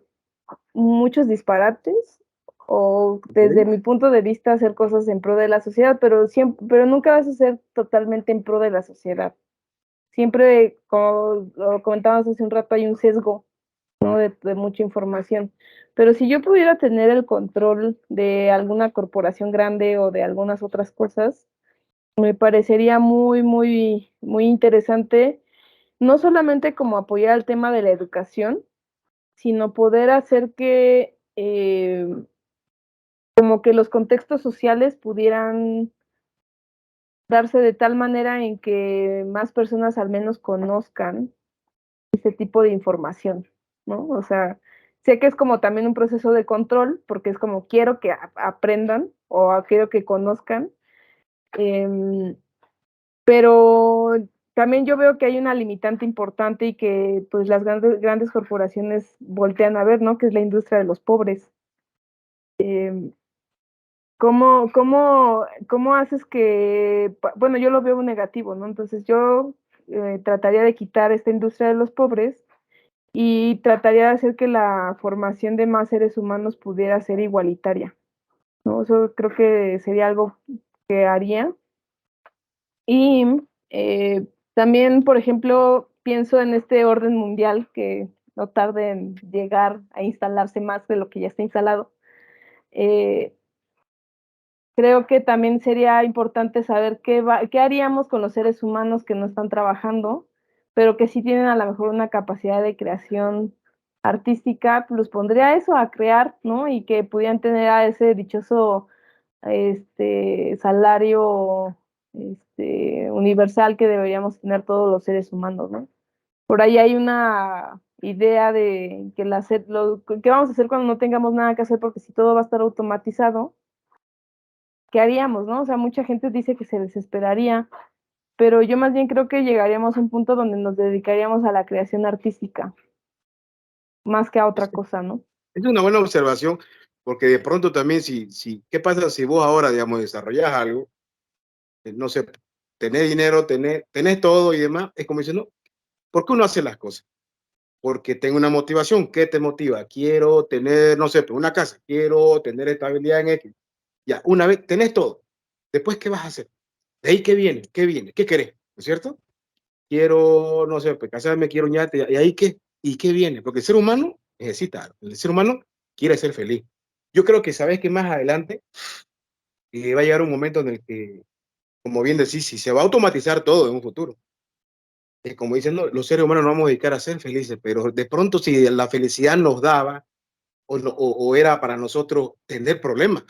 muchos disparates o desde ¿Ok? mi punto de vista hacer cosas en pro de la sociedad, pero siempre, pero nunca vas a ser totalmente en pro de la sociedad. Siempre, como lo comentábamos hace un rato, hay un sesgo, ¿no? De mucha información. Pero si yo pudiera tener el control de alguna corporación grande o de algunas otras cosas, me parecería muy, muy, muy interesante, no solamente como apoyar el tema de la educación, sino poder hacer que como que los contextos sociales pudieran darse de tal manera en que más personas al menos conozcan ese tipo de información, ¿no? O sea, sé que es como también un proceso de control, porque es como quiero que aprendan o quiero que conozcan, eh, pero también yo veo que hay una limitante importante y que pues las grandes corporaciones voltean a ver, ¿no? Que es la industria de los pobres. Eh, ¿Cómo haces que, bueno, yo lo veo negativo, ¿no? Entonces yo trataría de quitar esta industria de los pobres y trataría de hacer que la formación de más seres humanos pudiera ser igualitaria, ¿no? Eso creo que sería algo que haría. Y también, por ejemplo, pienso en este orden mundial que no tarde en llegar a instalarse más de lo que ya está instalado. Eh, Creo que también sería importante saber qué haríamos con los seres humanos que no están trabajando, pero que sí tienen a lo mejor una capacidad de creación artística, los pondría eso a crear, ¿no? Y que pudieran tener a ese dichoso salario universal que deberíamos tener todos los seres humanos, ¿no? Por ahí hay una idea de que ¿qué vamos a hacer cuando no tengamos nada que hacer? Porque si todo va a estar automatizado, ¿qué haríamos, no? O sea, mucha gente dice que se desesperaría, pero yo más bien creo que llegaríamos a un punto donde nos dedicaríamos a la creación artística, más que a otra cosa, ¿no? Es una buena observación, porque de pronto también, ¿qué pasa si vos ahora, digamos, desarrollás algo, no sé, tenés dinero, tenés todo y demás? Es como diciendo, no, ¿por qué uno hace las cosas? Porque tengo una motivación. ¿Qué te motiva? Quiero tener, no sé, una casa, quiero tener estabilidad en X. Ya, una vez tenés todo. Después, ¿qué vas a hacer? ¿De ahí qué viene? ¿Qué viene? ¿Qué querés? ¿No es cierto? Quiero, no sé, pues casarme, quiero ñate. ¿Y ahí qué? ¿Y qué viene? Porque el ser humano necesita, el ser humano quiere ser feliz. Yo creo que sabes que más adelante va a llegar un momento en el que, como bien decís, si se va a automatizar todo en un futuro. Como dicen, no, los seres humanos nos vamos a dedicar a ser felices, pero de pronto si la felicidad nos daba o era para nosotros tener problemas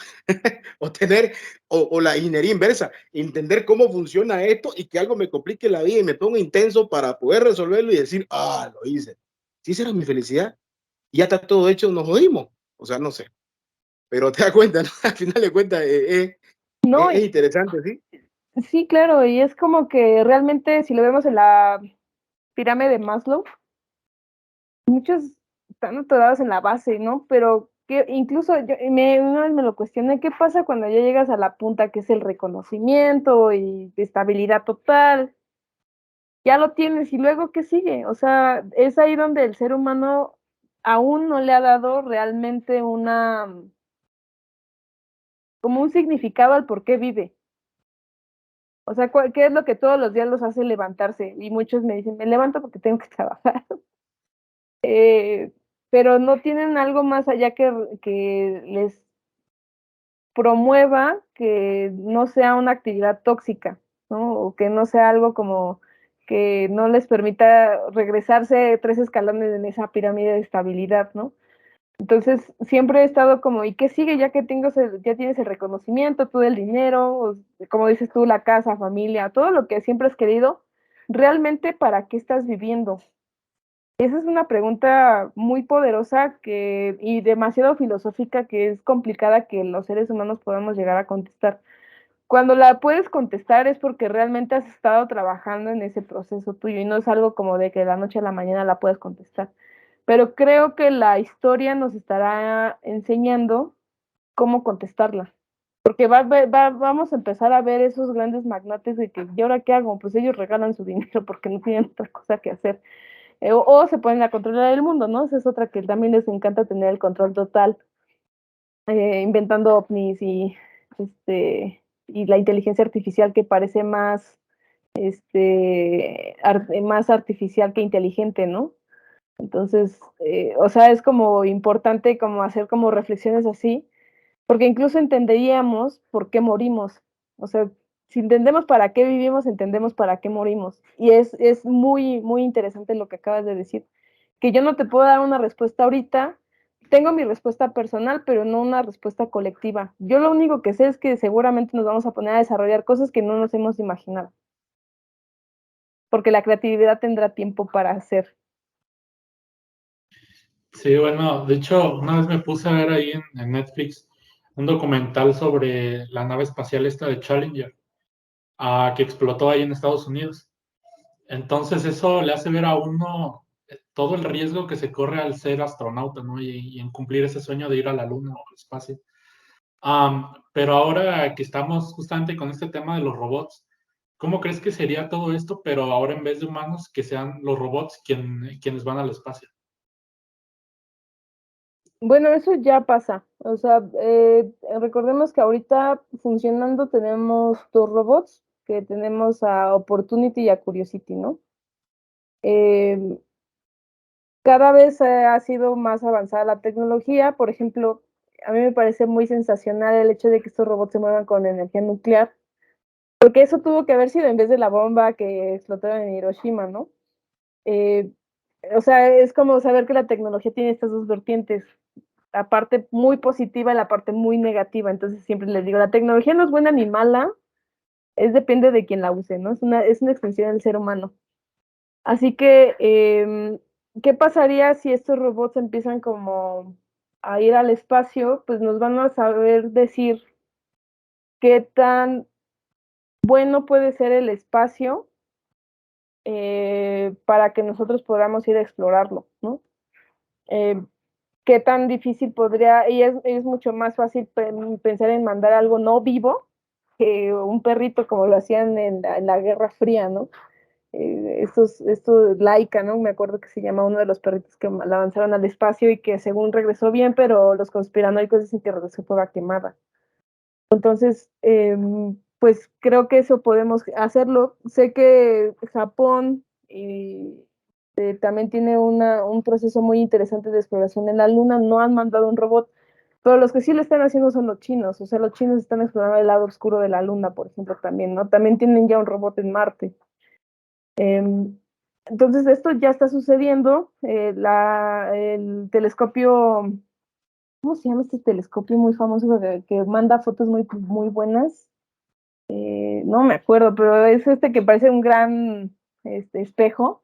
o la ingeniería inversa, entender cómo funciona esto y que algo me complique la vida y me ponga intenso para poder resolverlo y decir, lo hice. Si esa era mi felicidad, y ya está todo hecho, nos jodimos. O sea, no sé. Pero te das cuenta, ¿no? Al final de cuentas, No, es interesante, ¿sí? sí, claro, y es como que realmente si lo vemos en la pirámide de Maslow, muchos están atorados en la base, ¿no? Pero que incluso una vez me lo cuestioné, ¿qué pasa cuando ya llegas a la punta que es el reconocimiento y estabilidad total? Ya lo tienes y luego ¿qué sigue? O sea, es ahí donde el ser humano aún no le ha dado realmente como un significado al por qué vive. O sea, ¿qué es lo que todos los días los hace levantarse? Y muchos me dicen, me levanto porque tengo que trabajar. pero no tienen algo más allá que les promueva que no sea una actividad tóxica, ¿no? O que no sea algo como que no les permita regresarse 3 escalones en esa pirámide de estabilidad, ¿no? Entonces, siempre he estado como, ¿y qué sigue ya que ya tienes el reconocimiento, tú el dinero, o, como dices tú, la casa, familia, todo lo que siempre has querido? ¿Realmente para qué estás viviendo? Esa es una pregunta muy poderosa y demasiado filosófica, que es complicada que los seres humanos podamos llegar a contestar. Cuando la puedes contestar es porque realmente has estado trabajando en ese proceso tuyo y no es algo como de que de la noche a la mañana la puedes contestar. Pero creo que la historia nos estará enseñando cómo contestarla. Porque vamos a empezar a ver esos grandes magnates de que, ¿y ahora qué hago? Pues ellos regalan su dinero porque no tienen otra cosa que hacer. O se ponen a controlar el mundo, ¿no? Esa es otra que también les encanta tener el control total, inventando ovnis y la inteligencia artificial que parece más artificial que inteligente, ¿no? Entonces, o sea, es como importante como hacer como reflexiones así, porque incluso entenderíamos por qué morimos. O sea, si entendemos para qué vivimos, entendemos para qué morimos. Y es muy, muy interesante lo que acabas de decir, que yo no te puedo dar una respuesta ahorita. Tengo mi respuesta personal, pero no una respuesta colectiva. Yo lo único que sé es que seguramente nos vamos a poner a desarrollar cosas que no nos hemos imaginado, porque la creatividad tendrá tiempo para hacer. Sí, bueno, de hecho, una vez me puse a ver ahí en Netflix un documental sobre la nave espacial esta de Challenger, que explotó ahí en Estados Unidos. Entonces eso le hace ver a uno todo el riesgo que se corre al ser astronauta, ¿no? Y en cumplir ese sueño de ir a la luna o al espacio. Pero ahora que estamos justamente con este tema de los robots, ¿cómo crees que sería todo esto, pero ahora en vez de humanos, que sean los robots quienes van al espacio? Bueno, eso ya pasa. O sea, recordemos que ahorita funcionando tenemos 2 robots, que tenemos a Opportunity y a Curiosity, ¿no? Eh, Cada vez ha sido más avanzada la tecnología. Por ejemplo, a mí me parece muy sensacional el hecho de que estos robots se muevan con energía nuclear, porque eso tuvo que haber sido en vez de la bomba que explotaron en Hiroshima, ¿no? Eh, o sea, es como saber que la tecnología tiene estas 2 vertientes, la parte muy positiva y la parte muy negativa. Entonces siempre les digo, la tecnología no es buena ni mala, depende de quien la use, ¿no? Es una extensión del ser humano. Así que, ¿qué pasaría si estos robots empiezan como a ir al espacio? Pues nos van a saber decir qué tan bueno puede ser el espacio, para que nosotros podamos ir a explorarlo, ¿no? Eh, Qué tan difícil podría, y es mucho más fácil pensar en mandar algo no vivo que un perrito como lo hacían en la Guerra Fría, ¿no? Estos Laika, ¿no? Me acuerdo que se llama uno de los perritos que la lanzaron al espacio y que según regresó bien, pero los conspiranoicos dicen que regresó toda quemada. Entonces, pues creo que eso podemos hacerlo. Sé que Japón también tiene un proceso muy interesante de exploración en la Luna. No han mandado un robot, pero los que sí lo están haciendo son los chinos. O sea, los chinos están explorando el lado oscuro de la Luna, por ejemplo, también, ¿no? También tienen ya un robot en Marte. Entonces, esto ya está sucediendo. El telescopio, ¿cómo se llama este telescopio muy famoso que manda fotos muy, muy buenas? No me acuerdo, pero es este que parece un gran espejo,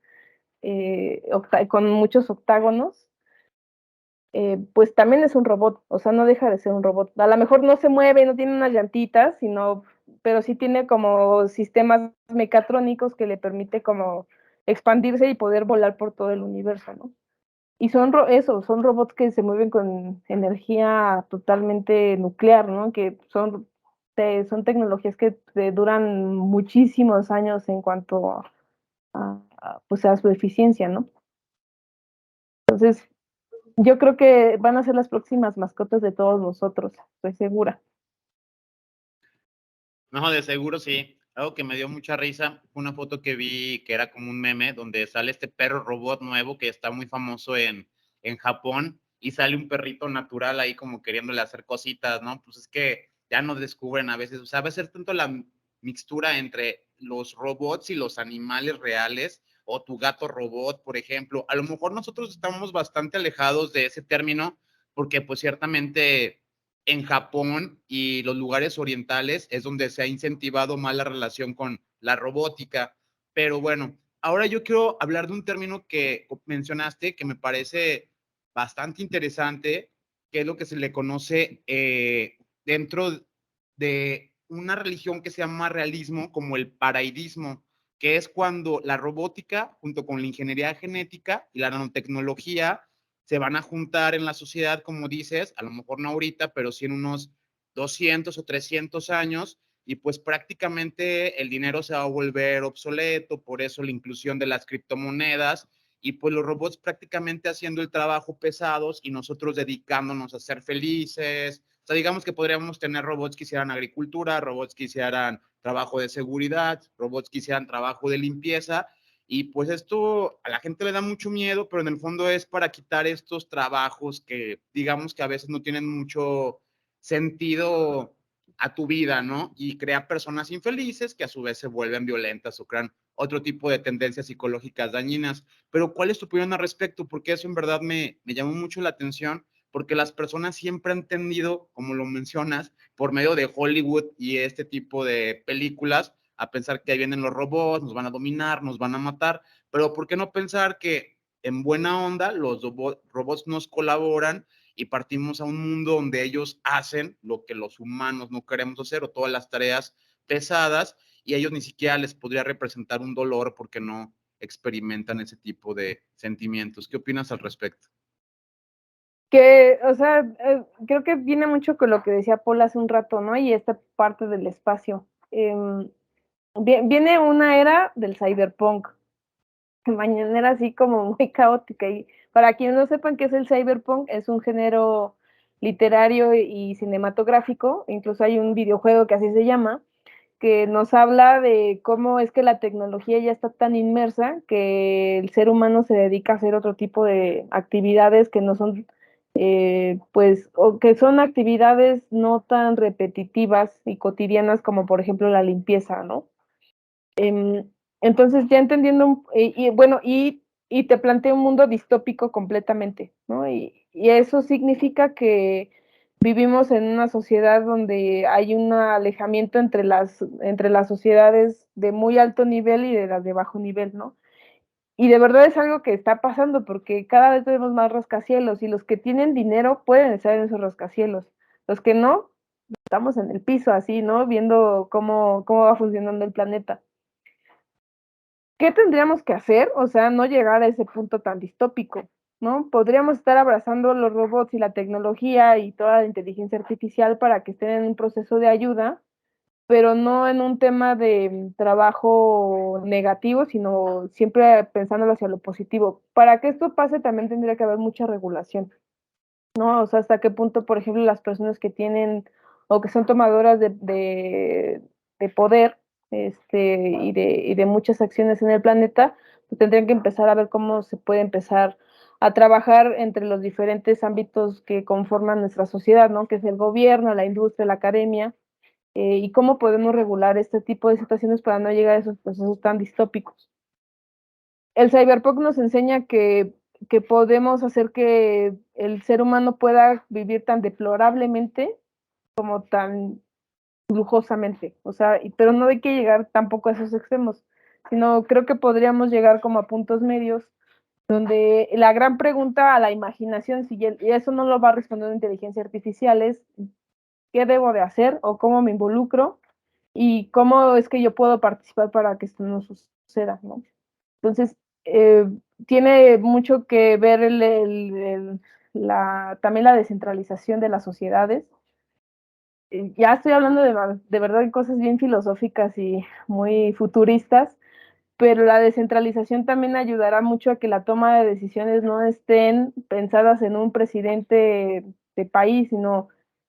con muchos octágonos. Pues también es un robot, o sea, no deja de ser un robot. A lo mejor no se mueve, no tiene unas llantitas, pero sí tiene como sistemas mecatrónicos que le permite como expandirse y poder volar por todo el universo, ¿no? Y son robots que se mueven con energía totalmente nuclear, ¿no? Que son tecnologías que te duran muchísimos años en cuanto pues a su eficiencia, ¿no? Entonces, yo creo que van a ser las próximas mascotas de todos nosotros, estoy segura. No, de seguro sí. Algo que me dio mucha risa fue una foto que vi que era como un meme donde sale este perro robot nuevo que está muy famoso en Japón y sale un perrito natural ahí como queriéndole hacer cositas, ¿no? Pues es que ya no descubren a veces, o sea, va a ser tanto la mixtura entre los robots y los animales reales o tu gato robot, por ejemplo. A lo mejor nosotros estamos bastante alejados de ese término porque pues ciertamente en Japón y los lugares orientales es donde se ha incentivado más la relación con la robótica. Pero bueno, ahora yo quiero hablar de un término que mencionaste que me parece bastante interesante, que es lo que se le conoce dentro de una religión que se llama realismo como el paraidismo, que es cuando la robótica junto con la ingeniería genética y la nanotecnología se van a juntar en la sociedad, como dices, a lo mejor no ahorita, pero sí en unos 200 o 300 años, y pues prácticamente el dinero se va a volver obsoleto, por eso la inclusión de las criptomonedas, y pues los robots prácticamente haciendo el trabajo pesados y nosotros dedicándonos a ser felices. O sea, digamos que podríamos tener robots que hicieran agricultura, robots que hicieran trabajo de seguridad, robots que hicieran trabajo de limpieza, y pues esto a la gente le da mucho miedo, pero en el fondo es para quitar estos trabajos que digamos que a veces no tienen mucho sentido a tu vida, ¿no? Y crea personas infelices que a su vez se vuelven violentas o crean otro tipo de tendencias psicológicas dañinas. Pero ¿cuál es tu opinión al respecto? Porque eso en verdad me llamó mucho la atención, porque las personas siempre han tendido, como lo mencionas, por medio de Hollywood y este tipo de películas, a pensar que ahí vienen los robots, nos van a dominar, nos van a matar, pero ¿por qué no pensar que en buena onda los robots nos colaboran y partimos a un mundo donde ellos hacen lo que los humanos no queremos hacer o todas las tareas pesadas y ellos ni siquiera les podría representar un dolor porque no experimentan ese tipo de sentimientos? ¿Qué opinas al respecto? Que, o sea, creo que viene mucho con lo que decía Paul hace un rato, ¿no? Y esta parte del espacio. Viene una era del cyberpunk, mañanera así como muy caótica. Y para quienes no sepan qué es el cyberpunk, es un género literario y cinematográfico, incluso hay un videojuego que así se llama, que nos habla de cómo es que la tecnología ya está tan inmersa que el ser humano se dedica a hacer otro tipo de actividades que no son, pues, o que son actividades no tan repetitivas y cotidianas como por ejemplo la limpieza, ¿no? Entonces, ya entendiendo, bueno, y te plantea un mundo distópico completamente, ¿no? Y eso significa que vivimos en una sociedad donde hay un alejamiento entre las sociedades de muy alto nivel y de las de bajo nivel, ¿no? Y de verdad es algo que está pasando porque cada vez tenemos más rascacielos y los que tienen dinero pueden estar en esos rascacielos. Los que no, estamos en el piso así, ¿no? Viendo cómo va funcionando el planeta. ¿Qué tendríamos que hacer? O sea, no llegar a ese punto tan distópico, ¿no? Podríamos estar abrazando los robots y la tecnología y toda la inteligencia artificial para que estén en un proceso de ayuda, pero no en un tema de trabajo negativo, sino siempre pensándolo hacia lo positivo. Para que esto pase también tendría que haber mucha regulación, ¿no? O sea, hasta qué punto, por ejemplo, las personas que tienen o que son tomadoras de poder y de muchas acciones en el planeta, pues tendrían que empezar a ver cómo se puede empezar a trabajar entre los diferentes ámbitos que conforman nuestra sociedad, ¿no? Que es el gobierno, la industria, la academia, y cómo podemos regular este tipo de situaciones para no llegar a esos procesos tan distópicos. El cyberpunk nos enseña que podemos hacer que el ser humano pueda vivir tan deplorablemente como tan lujosamente, o sea, pero no hay que llegar tampoco a esos extremos, sino creo que podríamos llegar como a puntos medios donde la gran pregunta a la imaginación, si y eso no lo va a responder la inteligencia artificial, es qué debo de hacer o cómo me involucro y cómo es que yo puedo participar para que esto no suceda, ¿no? Entonces, tiene mucho que ver también la descentralización de las sociedades. Ya estoy hablando de verdad de cosas bien filosóficas y muy futuristas, pero la descentralización también ayudará mucho a que la toma de decisiones no estén pensadas en un presidente de país, sino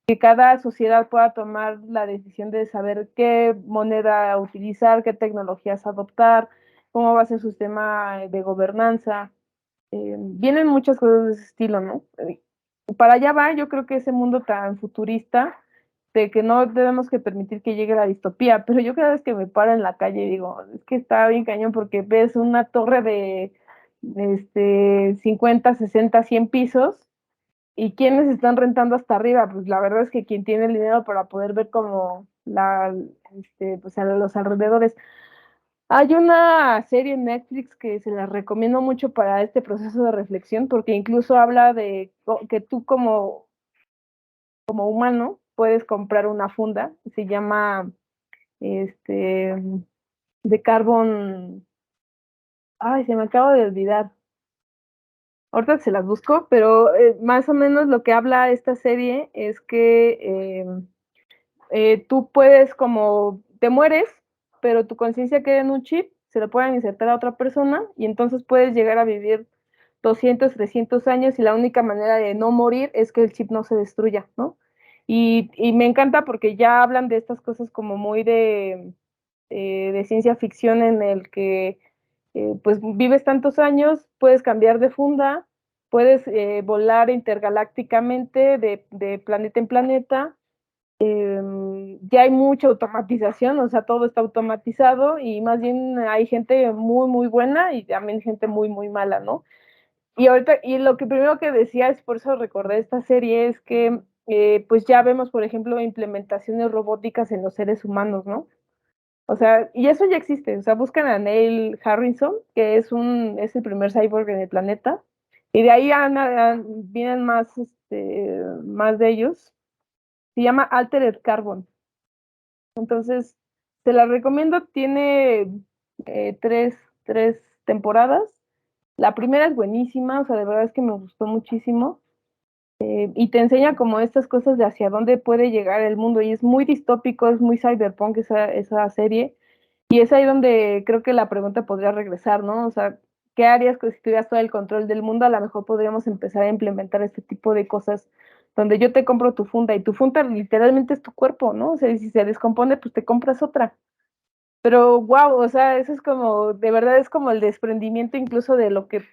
que cada sociedad pueda tomar la decisión de saber qué moneda utilizar, qué tecnologías adoptar, cómo va a ser su sistema de gobernanza. Vienen muchas cosas de ese estilo, ¿no? Para allá va, yo creo que ese mundo tan futurista de que no debemos que permitir que llegue la distopía, pero yo cada vez que me paro en la calle digo, es que está bien cañón porque ves una torre de 50, 60, 100 pisos y quienes están rentando hasta arriba, pues la verdad es que quien tiene el dinero para poder ver como pues a los alrededores. Hay una serie en Netflix que se la recomiendo mucho para este proceso de reflexión, porque incluso habla de que tú como humano puedes comprar una funda, se llama este de carbón, ay, se me acaba de olvidar. Ahorita se las busco, pero más o menos lo que habla esta serie es que tú puedes como, te mueres, pero tu conciencia queda en un chip, se lo pueden insertar a otra persona y entonces puedes llegar a vivir 200, 300 años y la única manera de no morir es que el chip no se destruya, ¿no? Y me encanta porque ya hablan de estas cosas como muy de ciencia ficción en el que pues vives tantos años, puedes cambiar de funda, puedes volar intergalácticamente de planeta en planeta, ya hay mucha automatización, o sea, todo está automatizado y más bien hay gente muy, muy buena y también gente muy, muy mala, ¿no? Y ahorita, y lo que primero que decía, es por eso recordé esta serie, es que pues ya vemos, por ejemplo, implementaciones robóticas en los seres humanos, ¿no? O sea, y eso ya existe, o sea, buscan a Neil Harrison, que es el primer cyborg en el planeta, y de ahí vienen más de ellos. Se llama Altered Carbon. Entonces, te la recomiendo, tiene tres temporadas. La primera es buenísima, o sea, de verdad es que me gustó muchísimo. Y te enseña como estas cosas de hacia dónde puede llegar el mundo. Y es muy distópico, es muy cyberpunk esa serie. Y es ahí donde creo que la pregunta podría regresar, ¿no? O sea, ¿qué harías si tuvieras todo el control del mundo? A lo mejor podríamos empezar a implementar este tipo de cosas donde yo te compro tu funda y tu funda literalmente es tu cuerpo, ¿no? O sea, si se descompone, pues te compras otra. Pero wow, o sea, eso es como, de verdad es como el desprendimiento incluso de lo que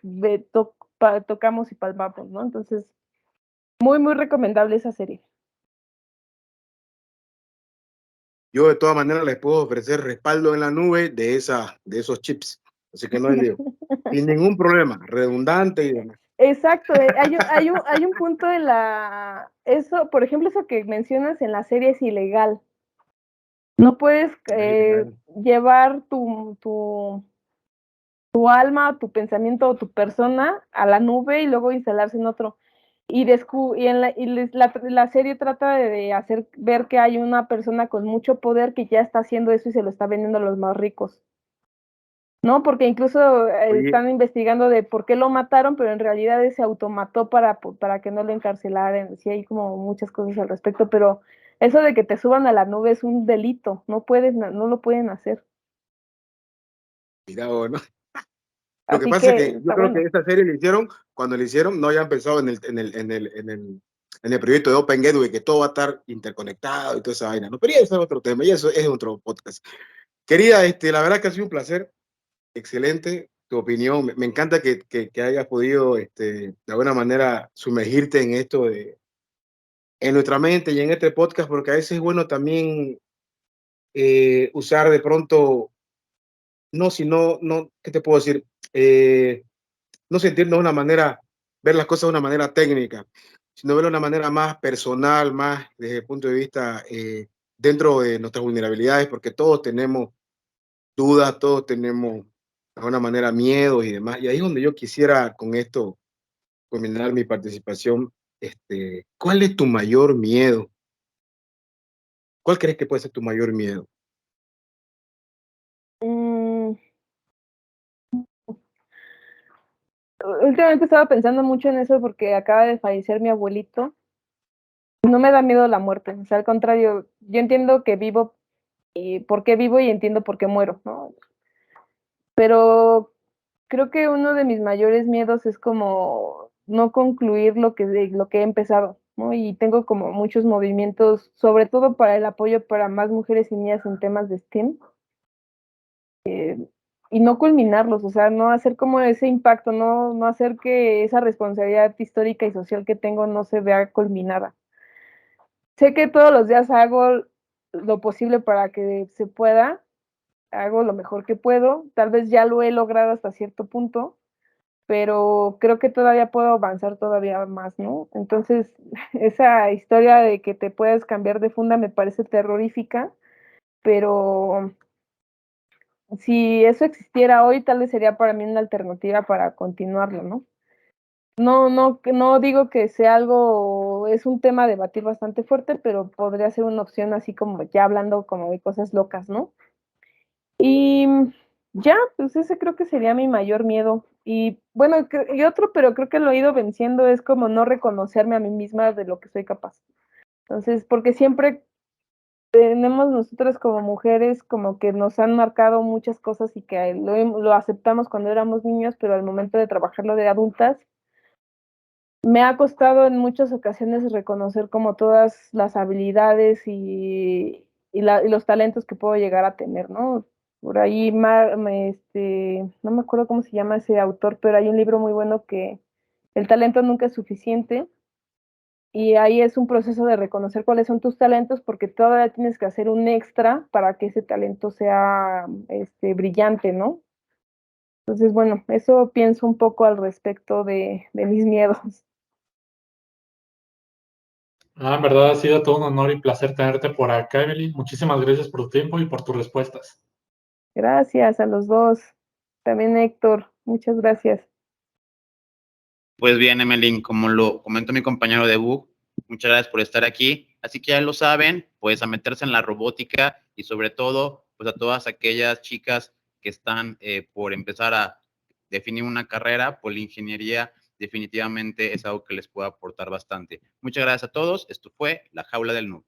tocamos y palpamos, ¿no? Entonces, muy, muy recomendable esa serie. Yo de todas maneras les puedo ofrecer respaldo en la nube de esos chips. Así que no hay lío. Sin ningún problema, redundante y demás. Exacto, hay un punto en eso, por ejemplo, eso que mencionas en la serie es ilegal. No puedes llevar tu alma, tu pensamiento o tu persona a la nube y luego instalarse en otro. La serie trata de hacer ver que hay una persona con mucho poder que ya está haciendo eso y se lo está vendiendo a los más ricos. ¿No? Porque incluso Oye, están investigando de por qué lo mataron, pero en realidad se automató para que no lo encarcelaran. Sí, hay como muchas cosas al respecto, pero eso de que te suban a la nube es un delito, no lo pueden hacer. cuidado, ¿no? Lo que Así pasa es que que yo está creo que bueno. esta serie le hicieron, cuando le hicieron, no habían pensado en el proyecto de Open Gateway, que todo va a estar interconectado y toda esa vaina, ¿no? Pero ya eso es otro tema, y eso es otro podcast. Querida, la verdad que ha sido un placer, excelente tu opinión. Me encanta que hayas podido, de alguna manera, sumergirte en esto en nuestra mente y en este podcast, porque a veces es bueno también usar de pronto, no, si no, no, ¿qué te puedo decir? No sentirnos de una manera, ver las cosas de una manera técnica, sino verlo de una manera más personal, más desde el punto de vista dentro de nuestras vulnerabilidades, porque todos tenemos dudas, todos tenemos de alguna manera miedos y demás. Y ahí es donde yo quisiera con esto culminar mi participación. ¿Cuál es tu mayor miedo? ¿Cuál crees que puede ser tu mayor miedo? Mm, Últimamente estaba pensando mucho en eso porque acaba de fallecer mi abuelito. No me da miedo la muerte, o sea, al contrario, yo entiendo que vivo y por qué vivo y entiendo por qué muero, ¿no? Pero creo que uno de mis mayores miedos es como no concluir lo que he empezado. ¿no? Y tengo como muchos movimientos, sobre todo para el apoyo para más mujeres y niñas en temas de STEM, y no culminarlos, o sea, no hacer como ese impacto, no hacer que esa responsabilidad histórica y social que tengo no se vea culminada. Sé que todos los días hago lo posible para que se pueda, hago lo mejor que puedo, tal vez ya lo he logrado hasta cierto punto, pero creo que todavía puedo avanzar todavía más, ¿no? Entonces, esa historia de que te puedes cambiar de funda me parece terrorífica, pero si eso existiera hoy, tal vez sería para mí una alternativa para continuarlo, ¿no? No digo que sea algo, es un tema a debatir bastante fuerte, pero podría ser una opción así como ya hablando como de cosas locas, ¿no? Y ya, pues ese creo que sería mi mayor miedo. Y bueno, y otro, pero creo que lo he ido venciendo, es como no reconocerme a mí misma de lo que soy capaz. Entonces, porque siempre tenemos nosotras como mujeres como que nos han marcado muchas cosas y que lo aceptamos cuando éramos niños, pero al momento de trabajarlo de adultas, me ha costado en muchas ocasiones reconocer como todas las habilidades y los talentos que puedo llegar a tener, ¿no? Por ahí, no me acuerdo cómo se llama ese autor, pero hay un libro muy bueno que el talento nunca es suficiente, y ahí es un proceso de reconocer cuáles son tus talentos, porque todavía tienes que hacer un extra para que ese talento sea brillante, ¿no? Entonces, bueno, eso pienso un poco al respecto de mis miedos. En verdad ha sido todo un honor y placer tenerte por acá, Evelyn. Muchísimas gracias por tu tiempo y por tus respuestas. Gracias a los dos. También Héctor, muchas gracias. Pues bien, Emelín, como lo comentó mi compañero de BUC, muchas gracias por estar aquí. Así que ya lo saben, pues a meterse en la robótica y sobre todo, pues a todas aquellas chicas que están por empezar a definir una carrera, pues la ingeniería definitivamente es algo que les puede aportar bastante. Muchas gracias a todos. Esto fue La Jaula del Noob.